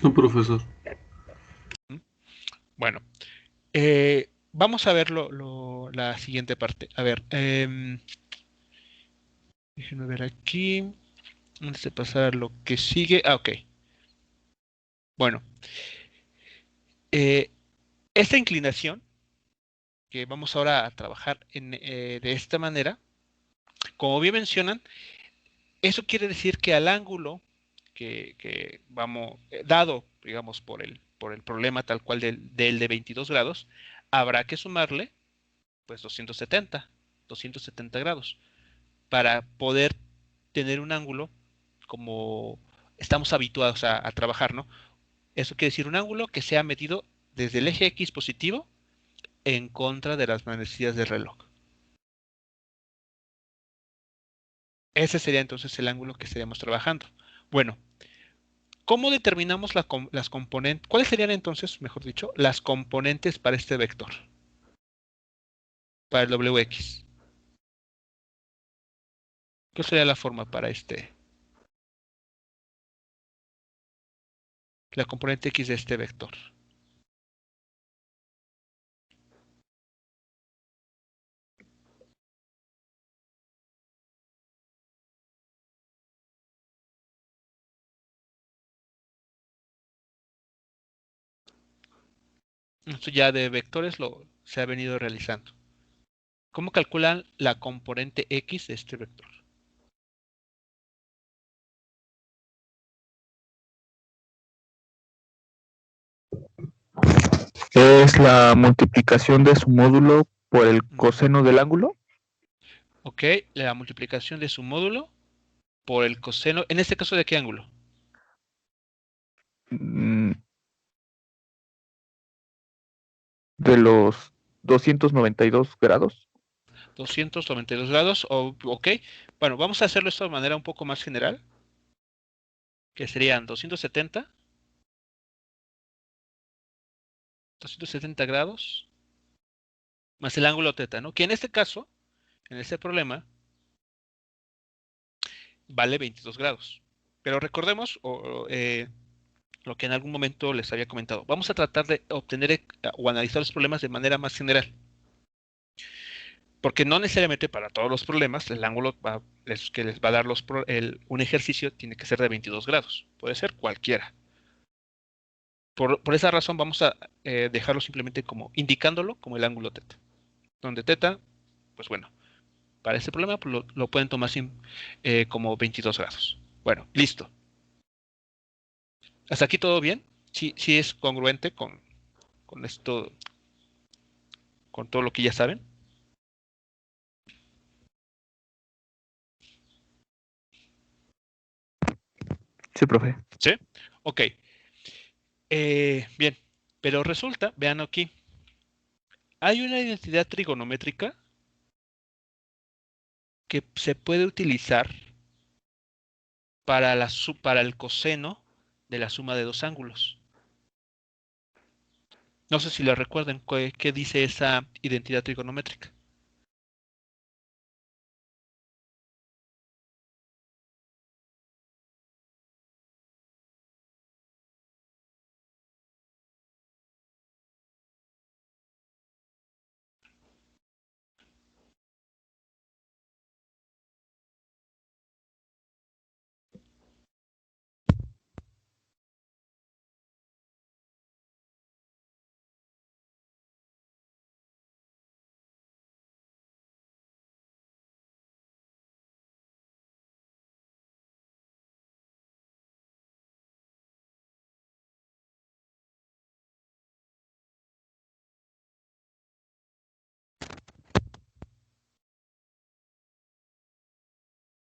No, profesor. Bueno, Vamos a ver la siguiente parte. A ver, déjenme ver aquí. Antes de pasar a lo que sigue. Ok. Bueno, esta inclinación que vamos ahora a trabajar de esta manera, como bien mencionan, eso quiere decir que al ángulo que vamos, dado, digamos, por el problema tal cual del de 22 grados, habrá que sumarle, pues, 270 grados, para poder tener un ángulo como estamos habituados a trabajar, ¿no? Eso quiere decir un ángulo que sea medido desde el eje X positivo en contra de las manecillas del reloj. Ese sería entonces el ángulo que estaríamos trabajando. Bueno, ¿cómo determinamos las componentes? ¿Cuáles serían entonces, mejor dicho, las componentes para este vector? Para el Wx. ¿Qué sería la forma para la componente x de este vector? Esto ya de vectores se ha venido realizando. ¿Cómo calculan la componente x de este vector? Es la multiplicación de su módulo por el coseno del ángulo. Ok, la multiplicación de su módulo por el coseno. En este caso, ¿de qué ángulo? De los 292 grados. 292 grados, ok. Bueno, vamos a hacerlo esto de manera un poco más general, que serían 270 grados más el ángulo θ, ¿no? Que en este caso, en este problema, vale 22 grados. Pero recordemos lo que en algún momento les había comentado. Vamos a tratar de obtener o analizar los problemas de manera más general. Porque no necesariamente para todos los problemas el ángulo que les va a dar un ejercicio tiene que ser de 22 grados. Puede ser cualquiera. Por esa razón vamos a dejarlo simplemente como indicándolo como el ángulo θ. Donde θ, pues bueno, para este problema pues lo pueden tomar como 22 grados. Bueno, listo. ¿Hasta aquí todo bien? Sí es congruente con esto, con todo lo que ya saben. Sí, profe. ¿Sí? Ok. Bien, pero resulta, vean aquí, hay una identidad trigonométrica que se puede utilizar para el coseno de la suma de dos ángulos. No sé si lo recuerdan, ¿qué dice esa identidad trigonométrica?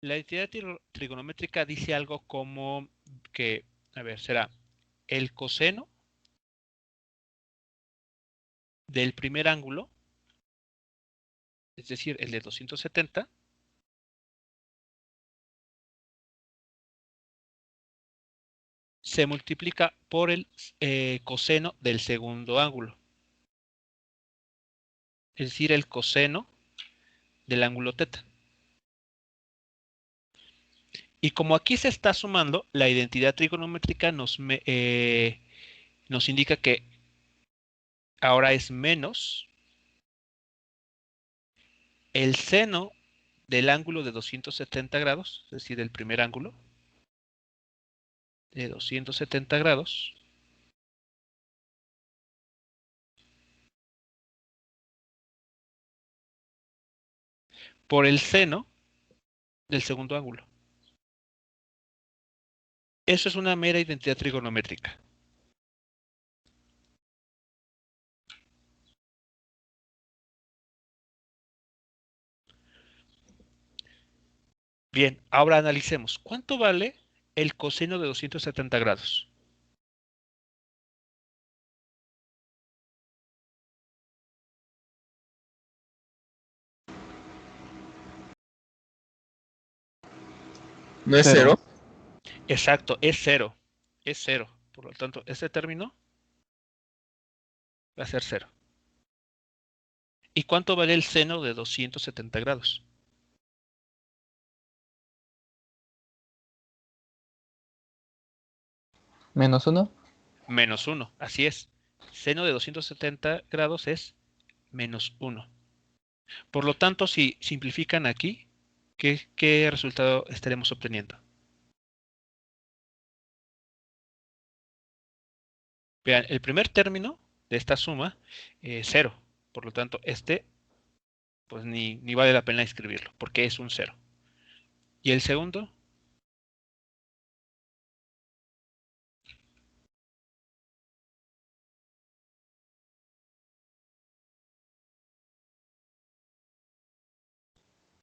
La identidad trigonométrica dice algo como que, a ver, será el coseno del primer ángulo, es decir, el de 270, se multiplica por el coseno del segundo ángulo, es decir, el coseno del ángulo θ. Y como aquí se está sumando, la identidad trigonométrica nos indica que ahora es menos el seno del ángulo de 270 grados, es decir, el primer ángulo de 270 grados, por el seno del segundo ángulo. Eso es una mera identidad trigonométrica. Bien, ahora analicemos. ¿Cuánto vale el coseno de 270 grados? ¿No es cero? Exacto, es cero. Es cero. Por lo tanto, este término va a ser cero. ¿Y cuánto vale el seno de 270 grados? Menos 1. Menos 1, así es. Seno de 270 grados es menos 1. Por lo tanto, si simplifican aquí, ¿qué resultado estaremos obteniendo? Vean, el primer término de esta suma es 0. Por lo tanto, este pues ni vale la pena escribirlo, porque es un 0. ¿Y el segundo?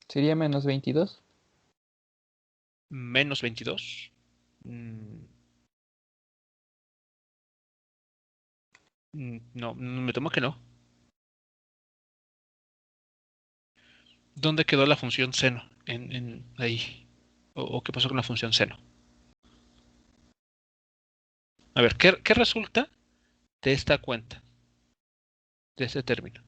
Sería menos 22. Menos 22. No, me temo que no. ¿Dónde quedó la función seno? Ahí. ¿O qué pasó con la función seno? A ver, ¿qué resulta de esta cuenta? De este término.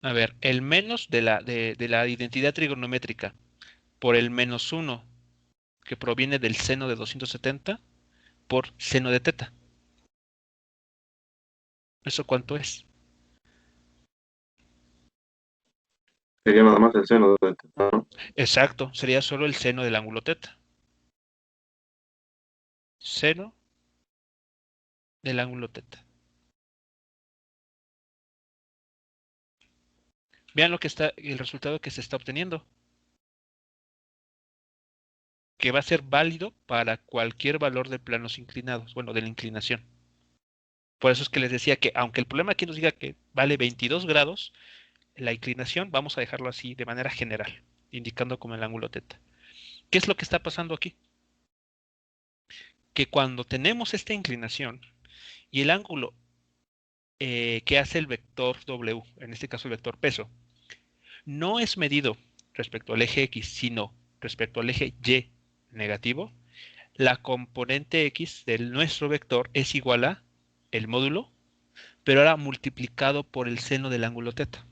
A ver, el menos de la identidad trigonométrica por el menos 1 que proviene del seno de 270 por seno de teta. ¿Eso cuánto es? Sería nada más el seno de teta, ¿no? Exacto, sería solo el seno del ángulo teta. Seno del ángulo teta. Vean el resultado que se está obteniendo, que va a ser válido para cualquier valor de planos inclinados, bueno, de la inclinación. Por eso es que les decía que aunque el problema aquí nos diga que vale 22 grados, la inclinación vamos a dejarlo así de manera general, indicando como el ángulo teta. ¿Qué es lo que está pasando aquí? Que cuando tenemos esta inclinación y el ángulo que hace el vector W, en este caso el vector peso, no es medido respecto al eje X, sino respecto al eje Y negativo, la componente X de nuestro vector es igual a el módulo, pero ahora multiplicado por el seno del ángulo teta.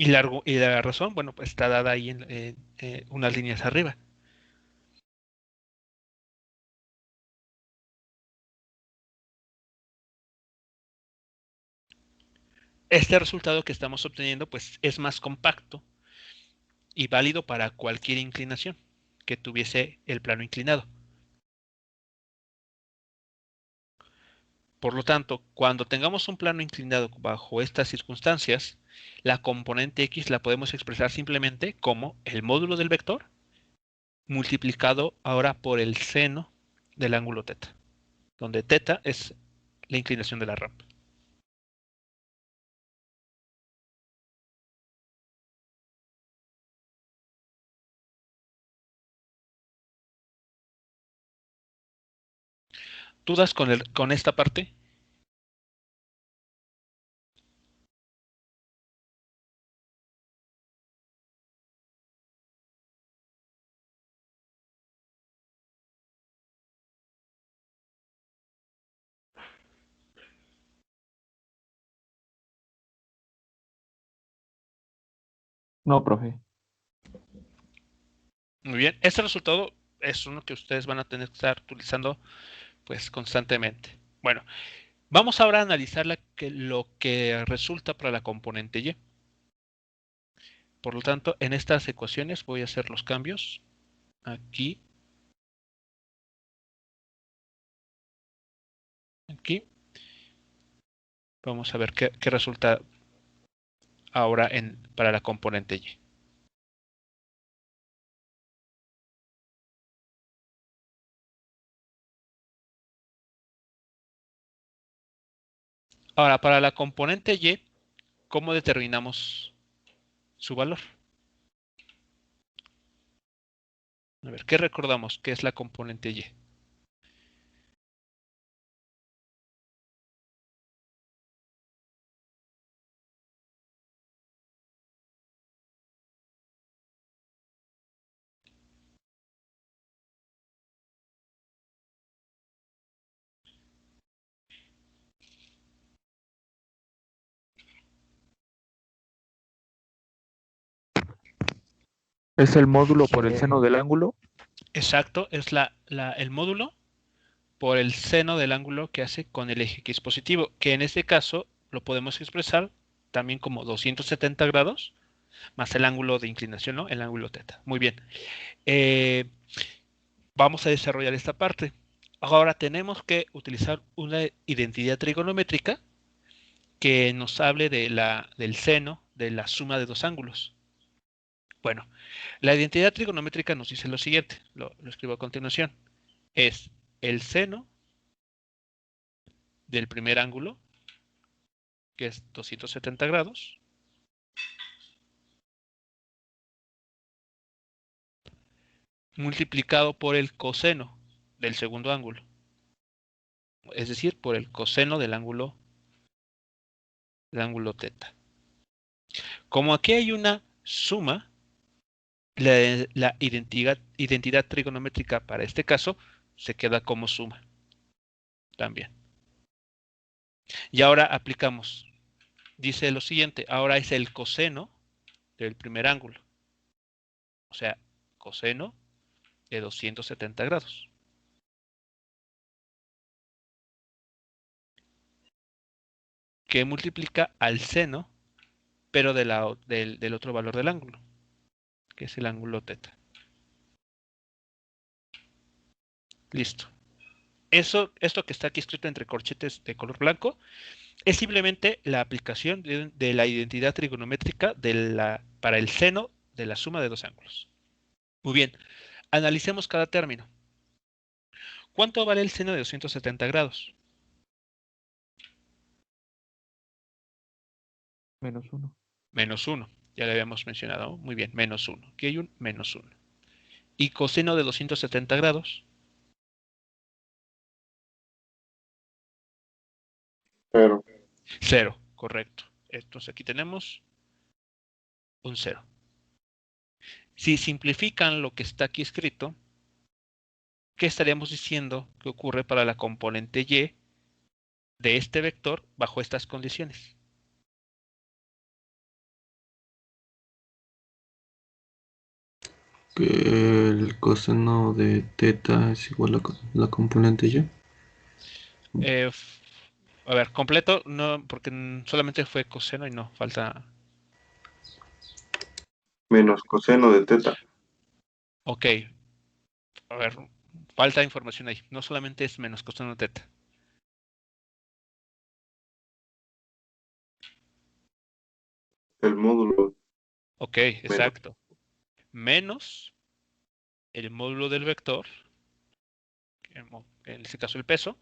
Y la razón, bueno, pues está dada ahí en unas líneas arriba. Este resultado que estamos obteniendo pues es más compacto y válido para cualquier inclinación que tuviese el plano inclinado. Por lo tanto, cuando tengamos un plano inclinado bajo estas circunstancias, la componente X la podemos expresar simplemente como el módulo del vector multiplicado ahora por el seno del ángulo teta, donde teta es la inclinación de la rampa. ¿Dudas con esta parte? No, profe. Muy bien. Este resultado es uno que ustedes van a tener que estar utilizando pues constantemente. Bueno, vamos ahora a analizar lo que resulta para la componente Y. Por lo tanto, en estas ecuaciones voy a hacer los cambios. Aquí. Aquí. Vamos a ver qué resulta ahora para la componente Y. Ahora, para la componente Y, ¿cómo determinamos su valor? A ver, ¿qué recordamos que es la componente Y? ¿Es el módulo por el seno del ángulo? Exacto, es el módulo por el seno del ángulo que hace con el eje X positivo, que en este caso lo podemos expresar también como 270 grados más el ángulo de inclinación, ¿no? El ángulo θ. Muy bien. Vamos a desarrollar esta parte. Ahora tenemos que utilizar una identidad trigonométrica que nos hable del seno de la suma de dos ángulos. Bueno, la identidad trigonométrica nos dice lo siguiente, lo escribo a continuación. Es el seno del primer ángulo, que es 270 grados, multiplicado por el coseno del segundo ángulo. Es decir, por el coseno del ángulo θ. Como aquí hay una suma, la identidad trigonométrica para este caso se queda como suma también. Y ahora aplicamos. Dice lo siguiente, ahora es el coseno del primer ángulo. O sea, coseno de 270 grados. Que multiplica al seno, pero del otro valor del ángulo, que es el ángulo θ. Listo. Esto que está aquí escrito entre corchetes de color blanco es simplemente la aplicación de la identidad trigonométrica para el seno de la suma de dos ángulos. Muy bien, analicemos cada término. ¿Cuánto vale el seno de 270 grados? -1. Menos 1. Ya le habíamos mencionado. Muy bien, menos 1. Aquí hay un menos 1. ¿Y coseno de 270 grados? 0. 0, correcto. Entonces aquí tenemos un 0. Si simplifican lo que está aquí escrito, ¿qué estaríamos diciendo que ocurre para la componente Y de este vector bajo estas condiciones? Que el coseno de θ es igual a la componente Y. A ver, completo, no, porque solamente fue coseno y no, falta. Menos coseno de θ. Ok, a ver, falta información ahí. No solamente es menos coseno de θ. El módulo. Ok, exacto. Menos el módulo del vector, en este caso el peso,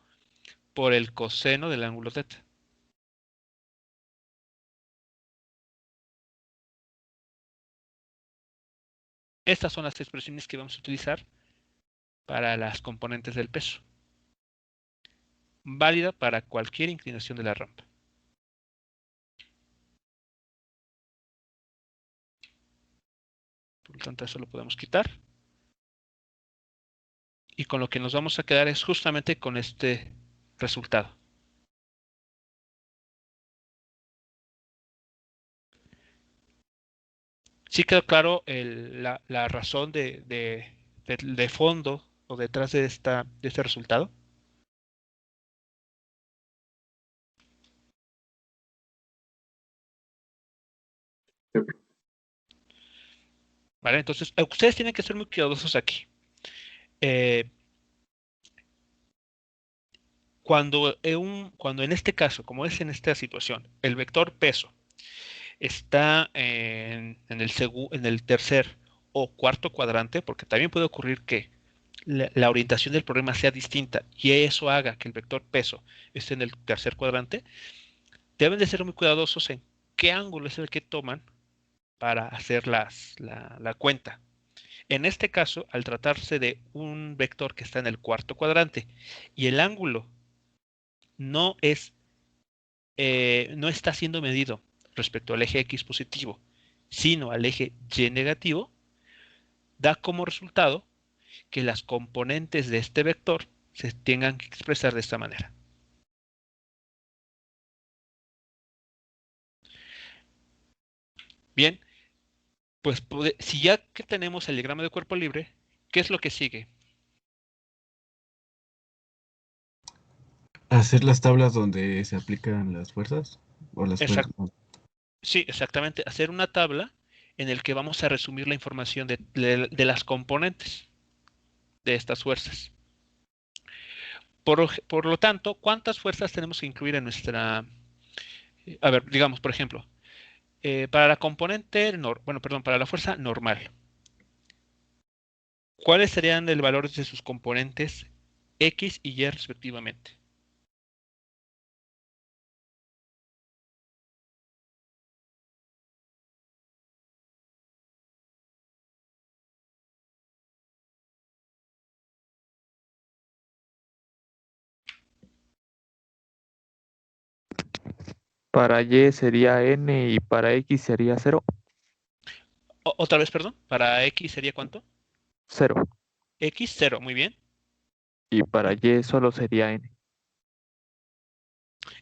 por el coseno del ángulo θ. Estas son las expresiones que vamos a utilizar para las componentes del peso. Válida para cualquier inclinación de la rampa. Por lo tanto, eso lo podemos quitar. Y con lo que nos vamos a quedar es justamente con este resultado. ¿Sí quedó claro la razón de fondo o detrás de este resultado? ¿Vale? Entonces, ustedes tienen que ser muy cuidadosos aquí. Cuando en este caso, como es en esta situación, el vector peso está en el tercer o cuarto cuadrante, porque también puede ocurrir que la orientación del problema sea distinta y eso haga que el vector peso esté en el tercer cuadrante, deben de ser muy cuidadosos en qué ángulo es el que toman para hacer la cuenta. En este caso, al tratarse de un vector que está en el cuarto cuadrante y el ángulo no está siendo medido respecto al eje X positivo, sino al eje Y negativo, da como resultado que las componentes de este vector se tengan que expresar de esta manera. Bien, pues si ya que tenemos el diagrama de cuerpo libre, ¿qué es lo que sigue? ¿Hacer las tablas donde se aplican las fuerzas? ¿O las fuerzas? Sí, exactamente. Hacer una tabla en el que vamos a resumir la información de las componentes de estas fuerzas. Por lo tanto, ¿cuántas fuerzas tenemos que incluir en nuestra... A ver, digamos, por ejemplo, para la componente, para la fuerza normal, ¿cuáles serían el valor de sus componentes X y Y respectivamente? Para Y sería N y para X sería 0. Otra vez, perdón, para X sería ¿cuánto? 0. X, 0, muy bien. Y para Y solo sería N.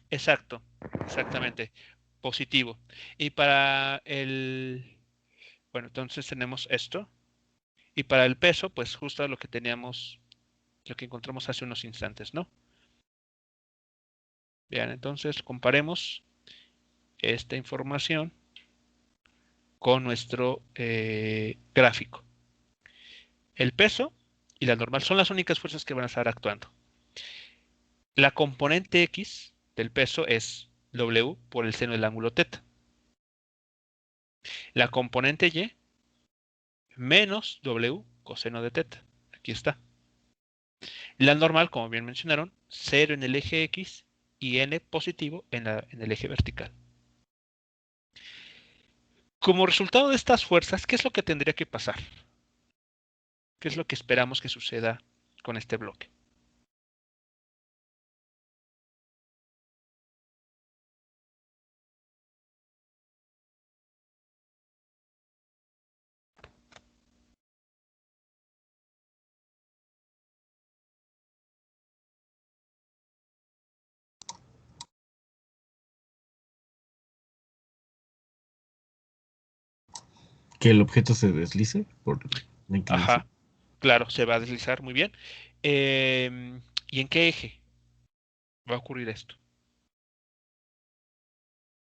Exacto, exactamente. Positivo. Y para bueno, entonces tenemos esto. Y para el peso, pues justo lo que teníamos, lo que encontramos hace unos instantes, ¿no? Bien, entonces comparemos esta información con nuestro gráfico. El peso y la normal son las únicas fuerzas que van a estar actuando. La componente X del peso es W por el seno del ángulo θ. La componente Y menos W coseno de θ. Aquí está. La normal, como bien mencionaron, 0 en el eje X y N positivo en el eje vertical. Como resultado de estas fuerzas, ¿qué es lo que tendría que pasar? ¿Qué es lo que esperamos que suceda con este bloque? Que el objeto se deslice por la inclinación. Ajá, claro, se va a deslizar muy bien. ¿Y en qué eje va a ocurrir esto?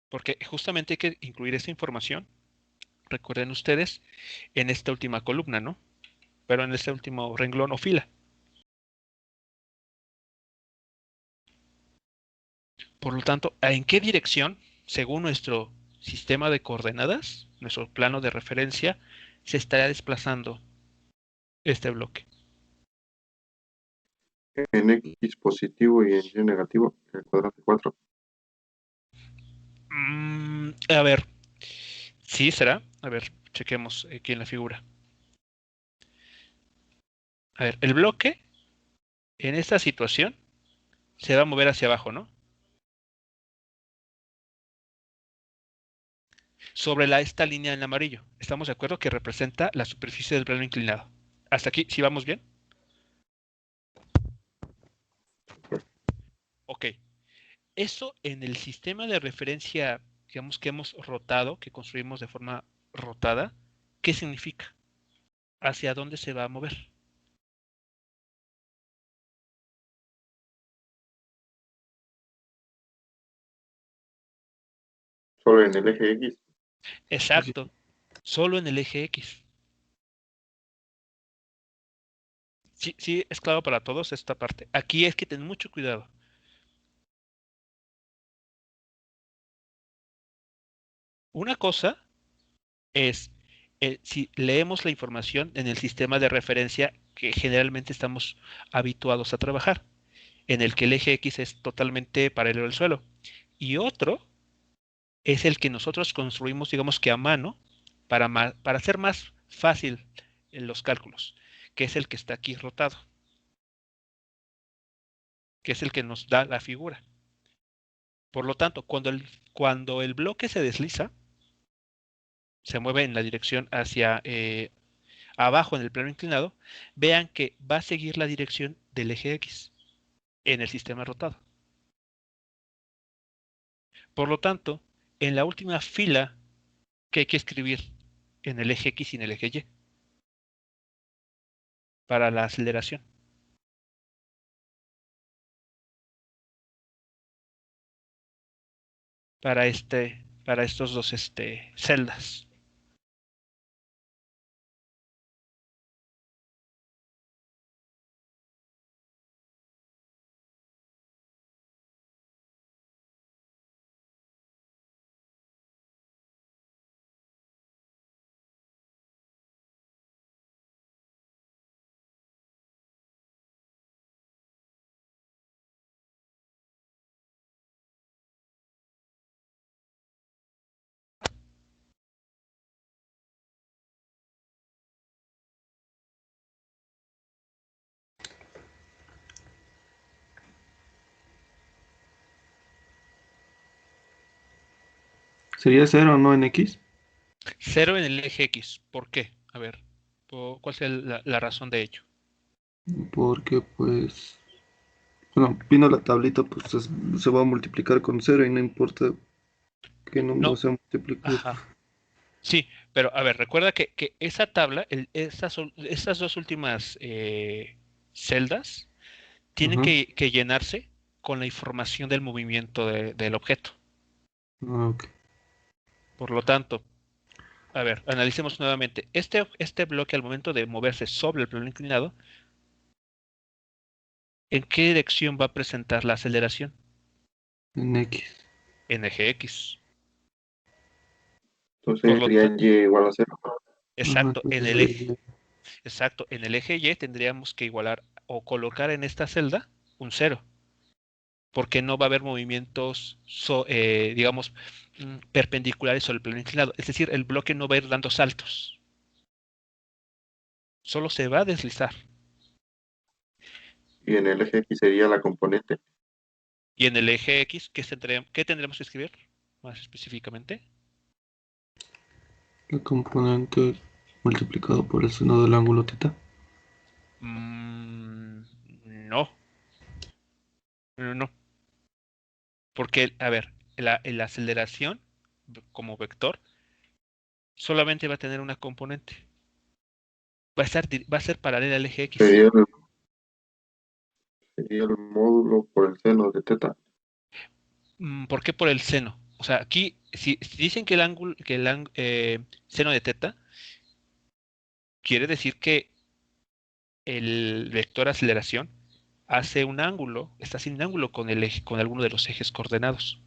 Porque justamente hay que incluir esta información, recuerden ustedes, en esta última columna, ¿no? Pero en este último renglón o fila. Por lo tanto, ¿en qué dirección, según nuestro sistema de coordenadas, nuestro plano de referencia, se estará desplazando este bloque? En X positivo y en Y negativo, el cuadrante 4. A ver, sí será. A ver, chequemos aquí en la figura. A ver, el bloque en esta situación se va a mover hacia abajo, ¿no? Sobre esta línea en amarillo. ¿Estamos de acuerdo que representa la superficie del plano inclinado? ¿Hasta aquí sí vamos bien? Ok. Eso en el sistema de referencia, digamos que hemos rotado, que construimos de forma rotada, ¿qué significa? ¿Hacia dónde se va a mover? Solo en el eje X. Exacto, solo en el eje X. Sí, sí, es claro para todos esta parte. Aquí es que ten mucho cuidado. Una cosa es si leemos la información en el sistema de referencia que generalmente estamos habituados a trabajar, en el que el eje X es totalmente paralelo al suelo. Y otro es el que nosotros construimos, digamos que a mano, para hacer más fácil en los cálculos, que es el que está aquí rotado, que es el que nos da la figura. Por lo tanto, cuando el bloque se desliza, se mueve en la dirección hacia abajo en el plano inclinado, vean que va a seguir la dirección del eje X en el sistema rotado. Por lo tanto, en la última fila que hay que escribir en el eje X y en el eje Y para la aceleración. Para estos dos celdas. Sería 0, ¿no? En X. 0 en el eje X. ¿Por qué? A ver, ¿cuál es la razón de ello? Porque pues, bueno, vino la tablita, pues se va a multiplicar con 0 y no importa que no No. se multiplique. Ajá. Sí, pero a ver, recuerda que esa tabla, estas dos últimas celdas, tienen Ajá. que llenarse con la información del movimiento del objeto. Ah, ok. Por lo tanto, a ver, analicemos nuevamente. Este bloque al momento de moverse sobre el plano inclinado, ¿en qué dirección va a presentar la aceleración? En X. En eje X. Por Entonces lo sería tanto, Y igual a 0. Ajá, exacto, en el eje, exacto, en el eje Y tendríamos que igualar o colocar en esta celda un 0, porque no va a haber movimientos, digamos, perpendiculares sobre el plano inclinado. Es decir, el bloque no va a ir dando saltos, solo se va a deslizar. Y en el eje X sería la componente. Y en el eje X, ¿qué tendremos que escribir más específicamente? La componente multiplicado por el seno del ángulo θ. No, no, porque, a ver, la aceleración como vector solamente va a tener una componente. Va a ser paralela al eje X. Sería el módulo por el seno de θ. ¿Por qué por el seno? O sea, aquí, si dicen que el seno de θ, quiere decir que el vector aceleración hace un ángulo, está haciendo un ángulo con alguno de los ejes coordenados.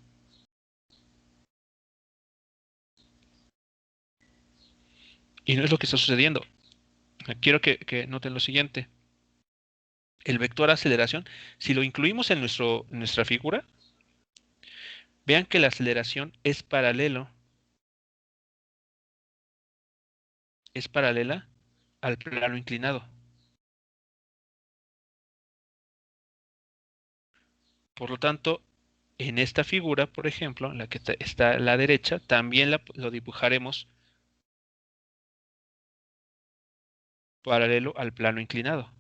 Y no es lo que está sucediendo. Quiero que noten lo siguiente. El vector aceleración, si lo incluimos en nuestra figura, vean que la aceleración es paralela al plano inclinado. Por lo tanto, en esta figura, por ejemplo, en la que está a la derecha, también lo dibujaremos paralelo al plano inclinado,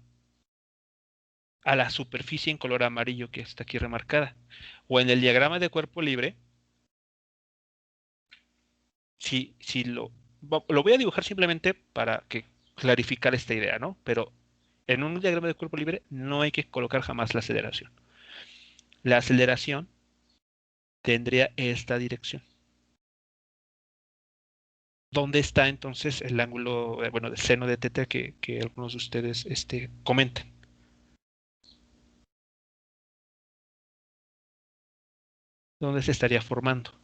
a la superficie en color amarillo que está aquí remarcada. O en el diagrama de cuerpo libre, si lo lo voy a dibujar simplemente para que clarificar esta idea, ¿no? Pero en un diagrama de cuerpo libre no hay que colocar jamás la aceleración. La aceleración tendría esta dirección. ¿Dónde está entonces el ángulo, bueno, de seno de θ que algunos de ustedes comenten? ¿Dónde se estaría formando?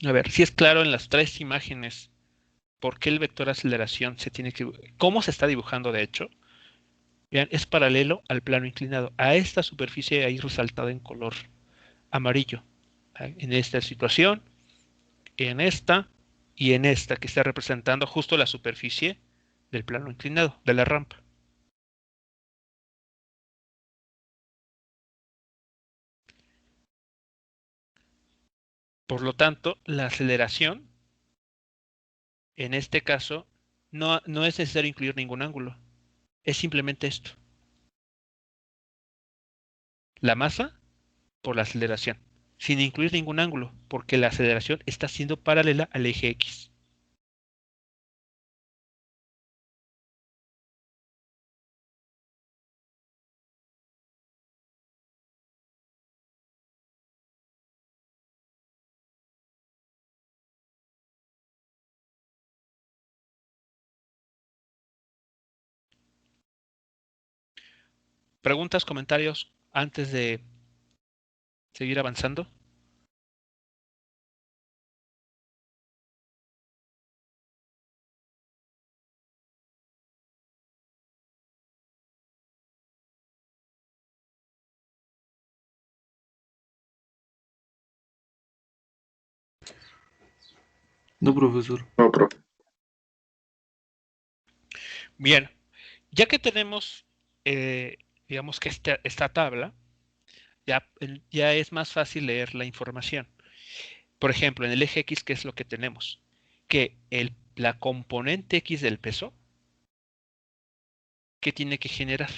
A ver, si es claro en las tres imágenes por qué el vector aceleración se tiene que... ¿Cómo se está dibujando de hecho? Vean, es paralelo al plano inclinado, a esta superficie ahí resaltada en color amarillo. En esta situación, en esta y en esta, que está representando justo la superficie del plano inclinado, de la rampa. Por lo tanto, la aceleración, en este caso, no es necesario incluir ningún ángulo. Es simplemente esto. La masa por la aceleración, sin incluir ningún ángulo, porque la aceleración está siendo paralela al eje X. ¿Preguntas, comentarios antes de seguir avanzando? No, profesor. No, profe. Bien, ya que tenemos, digamos que esta tabla, ya es más fácil leer la información. Por ejemplo, en el eje X, ¿qué es lo que tenemos? Que la componente X del peso, ¿qué tiene que generar?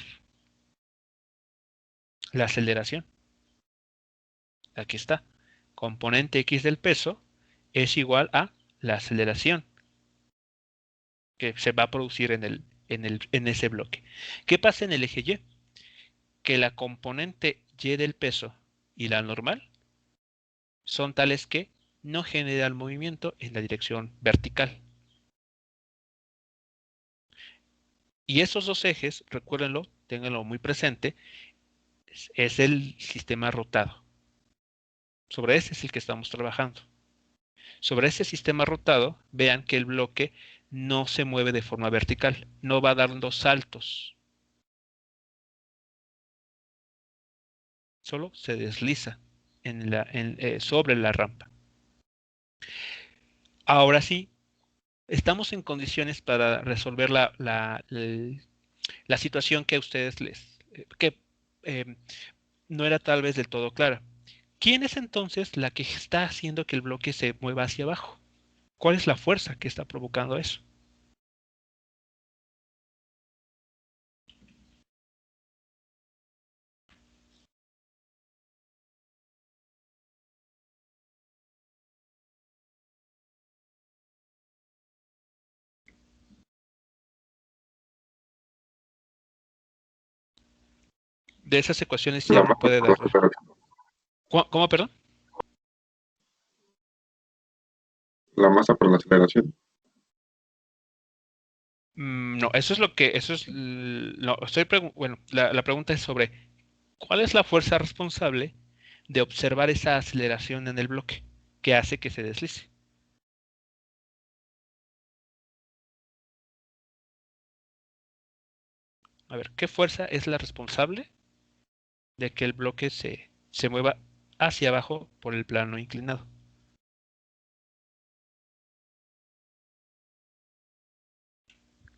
La aceleración. Aquí está. Componente X del peso es igual a la aceleración que se va a producir en ese bloque. ¿Qué pasa en el eje Y? Que la componente Y del peso y la normal son tales que no generan movimiento en la dirección vertical. Y esos dos ejes, recuérdenlo, ténganlo muy presente, es el sistema rotado. Sobre ese es el que estamos trabajando. Sobre ese sistema rotado, vean que el bloque no se mueve de forma vertical, no va dando saltos. Solo se desliza sobre la rampa. Ahora sí, estamos en condiciones para resolver la situación que a ustedes no era tal vez del todo clara. ¿Quién es entonces la que está haciendo que el bloque se mueva hacia abajo? ¿Cuál es la fuerza que está provocando eso? De esas ecuaciones ya La me masa puede por la dar. aceleración. ¿Cómo, perdón? La masa por la aceleración. No, bueno, la pregunta es sobre ¿cuál es la fuerza responsable de observar esa aceleración en el bloque que hace que se deslice? A ver, ¿qué fuerza es la responsable de que el bloque se mueva hacia abajo por el plano inclinado?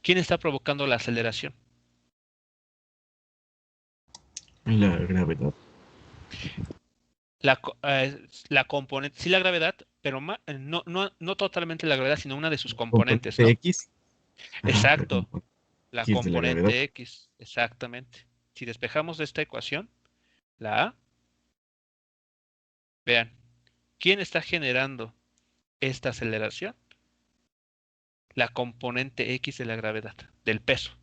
¿Quién está provocando la aceleración? La gravedad. La componente, sí la gravedad, pero no totalmente la gravedad, sino una de sus componentes, Componente ¿no? X. Exacto, la X de la gravedad. componente X, exactamente. Si despejamos de esta ecuación, la A, vean, ¿quién está generando esta aceleración? La componente X de la gravedad, del peso.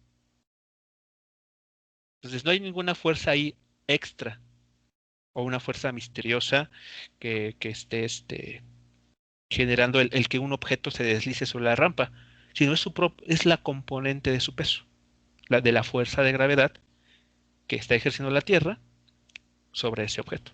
Entonces no hay ninguna fuerza ahí extra o una fuerza misteriosa que esté generando el que un objeto se deslice sobre la rampa, sino es la componente de su peso, la de la fuerza de gravedad que está ejerciendo la Tierra sobre ese objeto.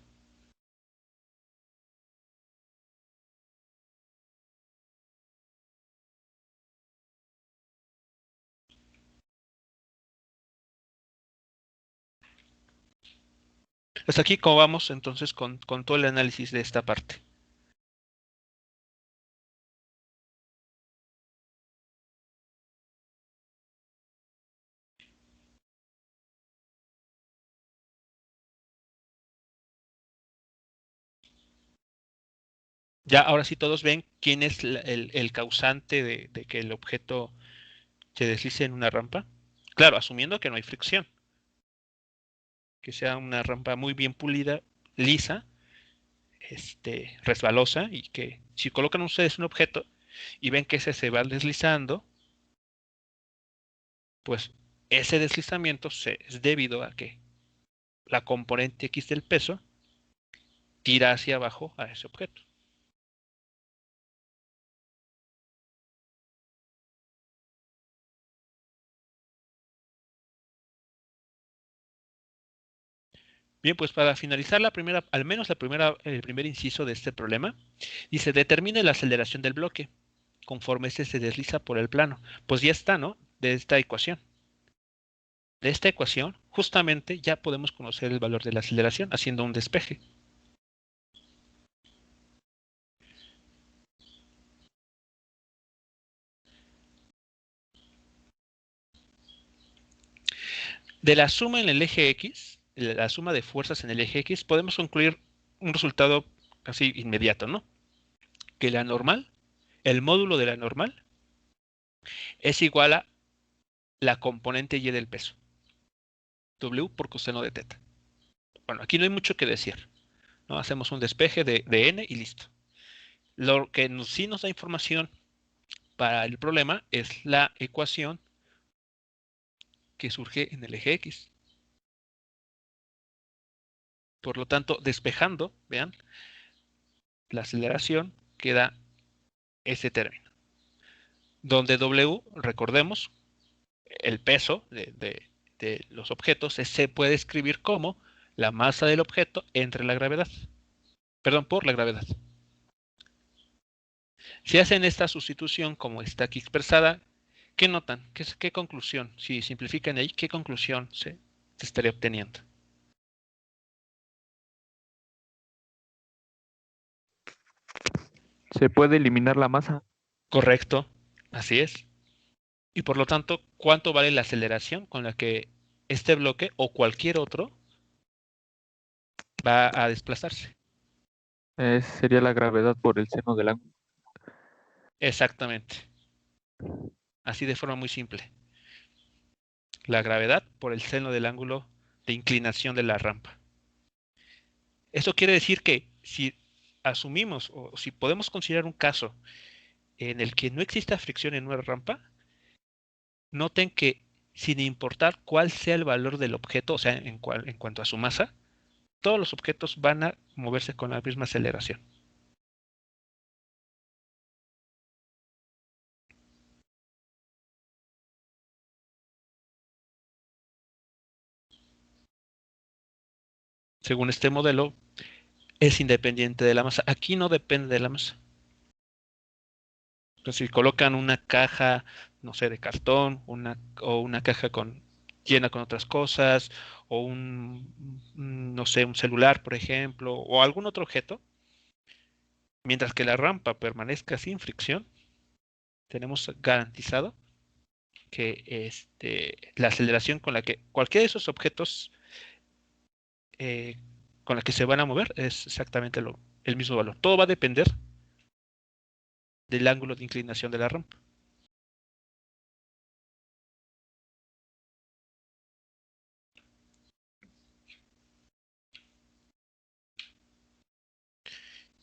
Hasta aquí como vamos entonces con todo el análisis de esta parte. Ya ahora sí todos ven quién es el causante de que el objeto se deslice en una rampa. Claro, asumiendo que no hay fricción. Que sea una rampa muy bien pulida, lisa, resbalosa, y que si colocan ustedes un objeto y ven que ese se va deslizando, pues ese deslizamiento es debido a que la componente X del peso tira hacia abajo a ese objeto. Bien, pues para finalizar la primera, al menos el primer inciso de este problema, dice, determine la aceleración del bloque conforme este se desliza por el plano. Pues ya está, ¿no? De esta ecuación. De esta ecuación, justamente ya podemos conocer el valor de la aceleración haciendo un despeje. De la suma en el eje X, la suma de fuerzas en el eje X, podemos concluir un resultado casi inmediato, ¿no? Que la normal, el módulo de la normal, es igual a la componente Y del peso. W por coseno de teta. Bueno, aquí no hay mucho que decir, ¿no? Hacemos un despeje de n y listo. Lo que sí nos da información para el problema es la ecuación que surge en el eje X. Por lo tanto, despejando, vean, la aceleración queda ese término. Donde W, recordemos, el peso de los objetos se puede escribir como la masa del objeto entre la gravedad. Perdón, por la gravedad. Si hacen esta sustitución como está aquí expresada, ¿qué notan? ¿Qué conclusión? Si simplifican ahí, ¿qué conclusión se estaría obteniendo? Se puede eliminar la masa. Correcto, así es. Y por lo tanto, ¿cuánto vale la aceleración con la que este bloque o cualquier otro va a desplazarse? Sería la gravedad por el seno del ángulo. Exactamente. Así de forma muy simple. La gravedad por el seno del ángulo de inclinación de la rampa. Eso quiere decir que si asumimos o si podemos considerar un caso en el que no exista fricción en una rampa, noten que sin importar cuál sea el valor del objeto, o sea, en cuanto a su masa, todos los objetos van a moverse con la misma aceleración. Según este modelo, es independiente de la masa. Aquí no depende de la masa. Entonces, si colocan una caja, no sé, de cartón, o una caja llena con otras cosas, o no sé, un celular, por ejemplo, o algún otro objeto, mientras que la rampa permanezca sin fricción, tenemos garantizado que la aceleración con la que cualquiera de esos objetos eh, con la que se van a mover es exactamente el mismo valor. Todo va a depender del ángulo de inclinación de la rampa.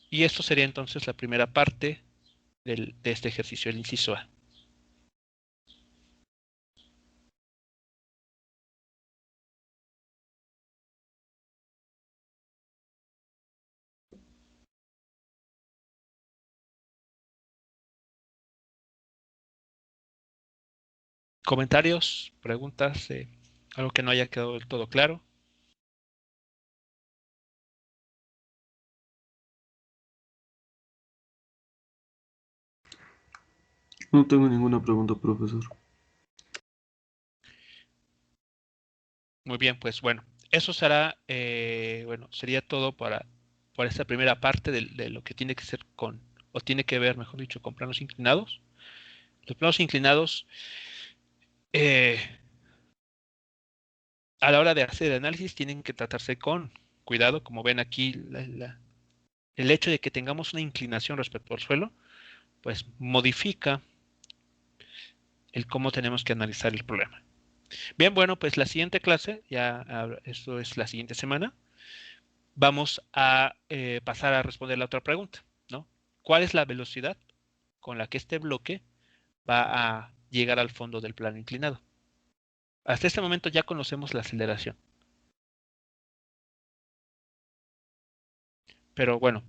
Y esto sería entonces la primera parte de este ejercicio, el inciso A. ¿Comentarios? ¿Preguntas? ¿Algo que no haya quedado del todo claro? No tengo ninguna pregunta, profesor. Muy bien, pues bueno, eso será, sería todo por esta primera parte de lo que tiene que ser o tiene que ver, mejor dicho, con planos inclinados. Los planos inclinados, eh, a la hora de hacer el análisis, tienen que tratarse con cuidado. Como ven aquí, el hecho de que tengamos una inclinación respecto al suelo, pues modifica el cómo tenemos que analizar el problema. Bien, bueno, pues la siguiente clase, esto es la siguiente semana, vamos a pasar a responder la otra pregunta, ¿no? ¿Cuál es la velocidad con la que este bloque va a llegar al fondo del plano inclinado? Hasta este momento ya conocemos la aceleración. Pero bueno,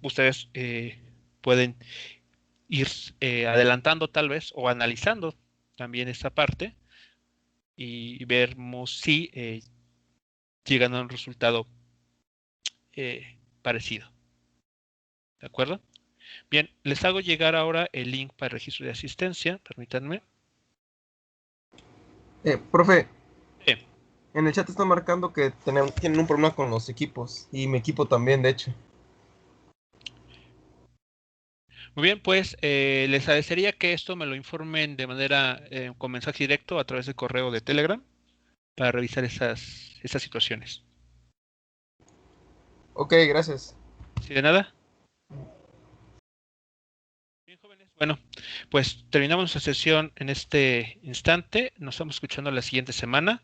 ustedes pueden ir adelantando tal vez o analizando también esta parte y veremos si llegan a un resultado parecido. ¿De acuerdo? Bien, les hago llegar ahora el link para el registro de asistencia. Permítanme. Profe, Sí. en el chat están marcando que tienen un problema con los equipos y mi equipo también, de hecho. Muy bien, pues les agradecería que esto me lo informen de manera con mensaje directo a través del correo de Telegram para revisar esas situaciones. Ok, gracias. ¿Sí de nada? Bien, jóvenes. Bueno, pues terminamos nuestra sesión en este instante. Nos estamos escuchando la siguiente semana.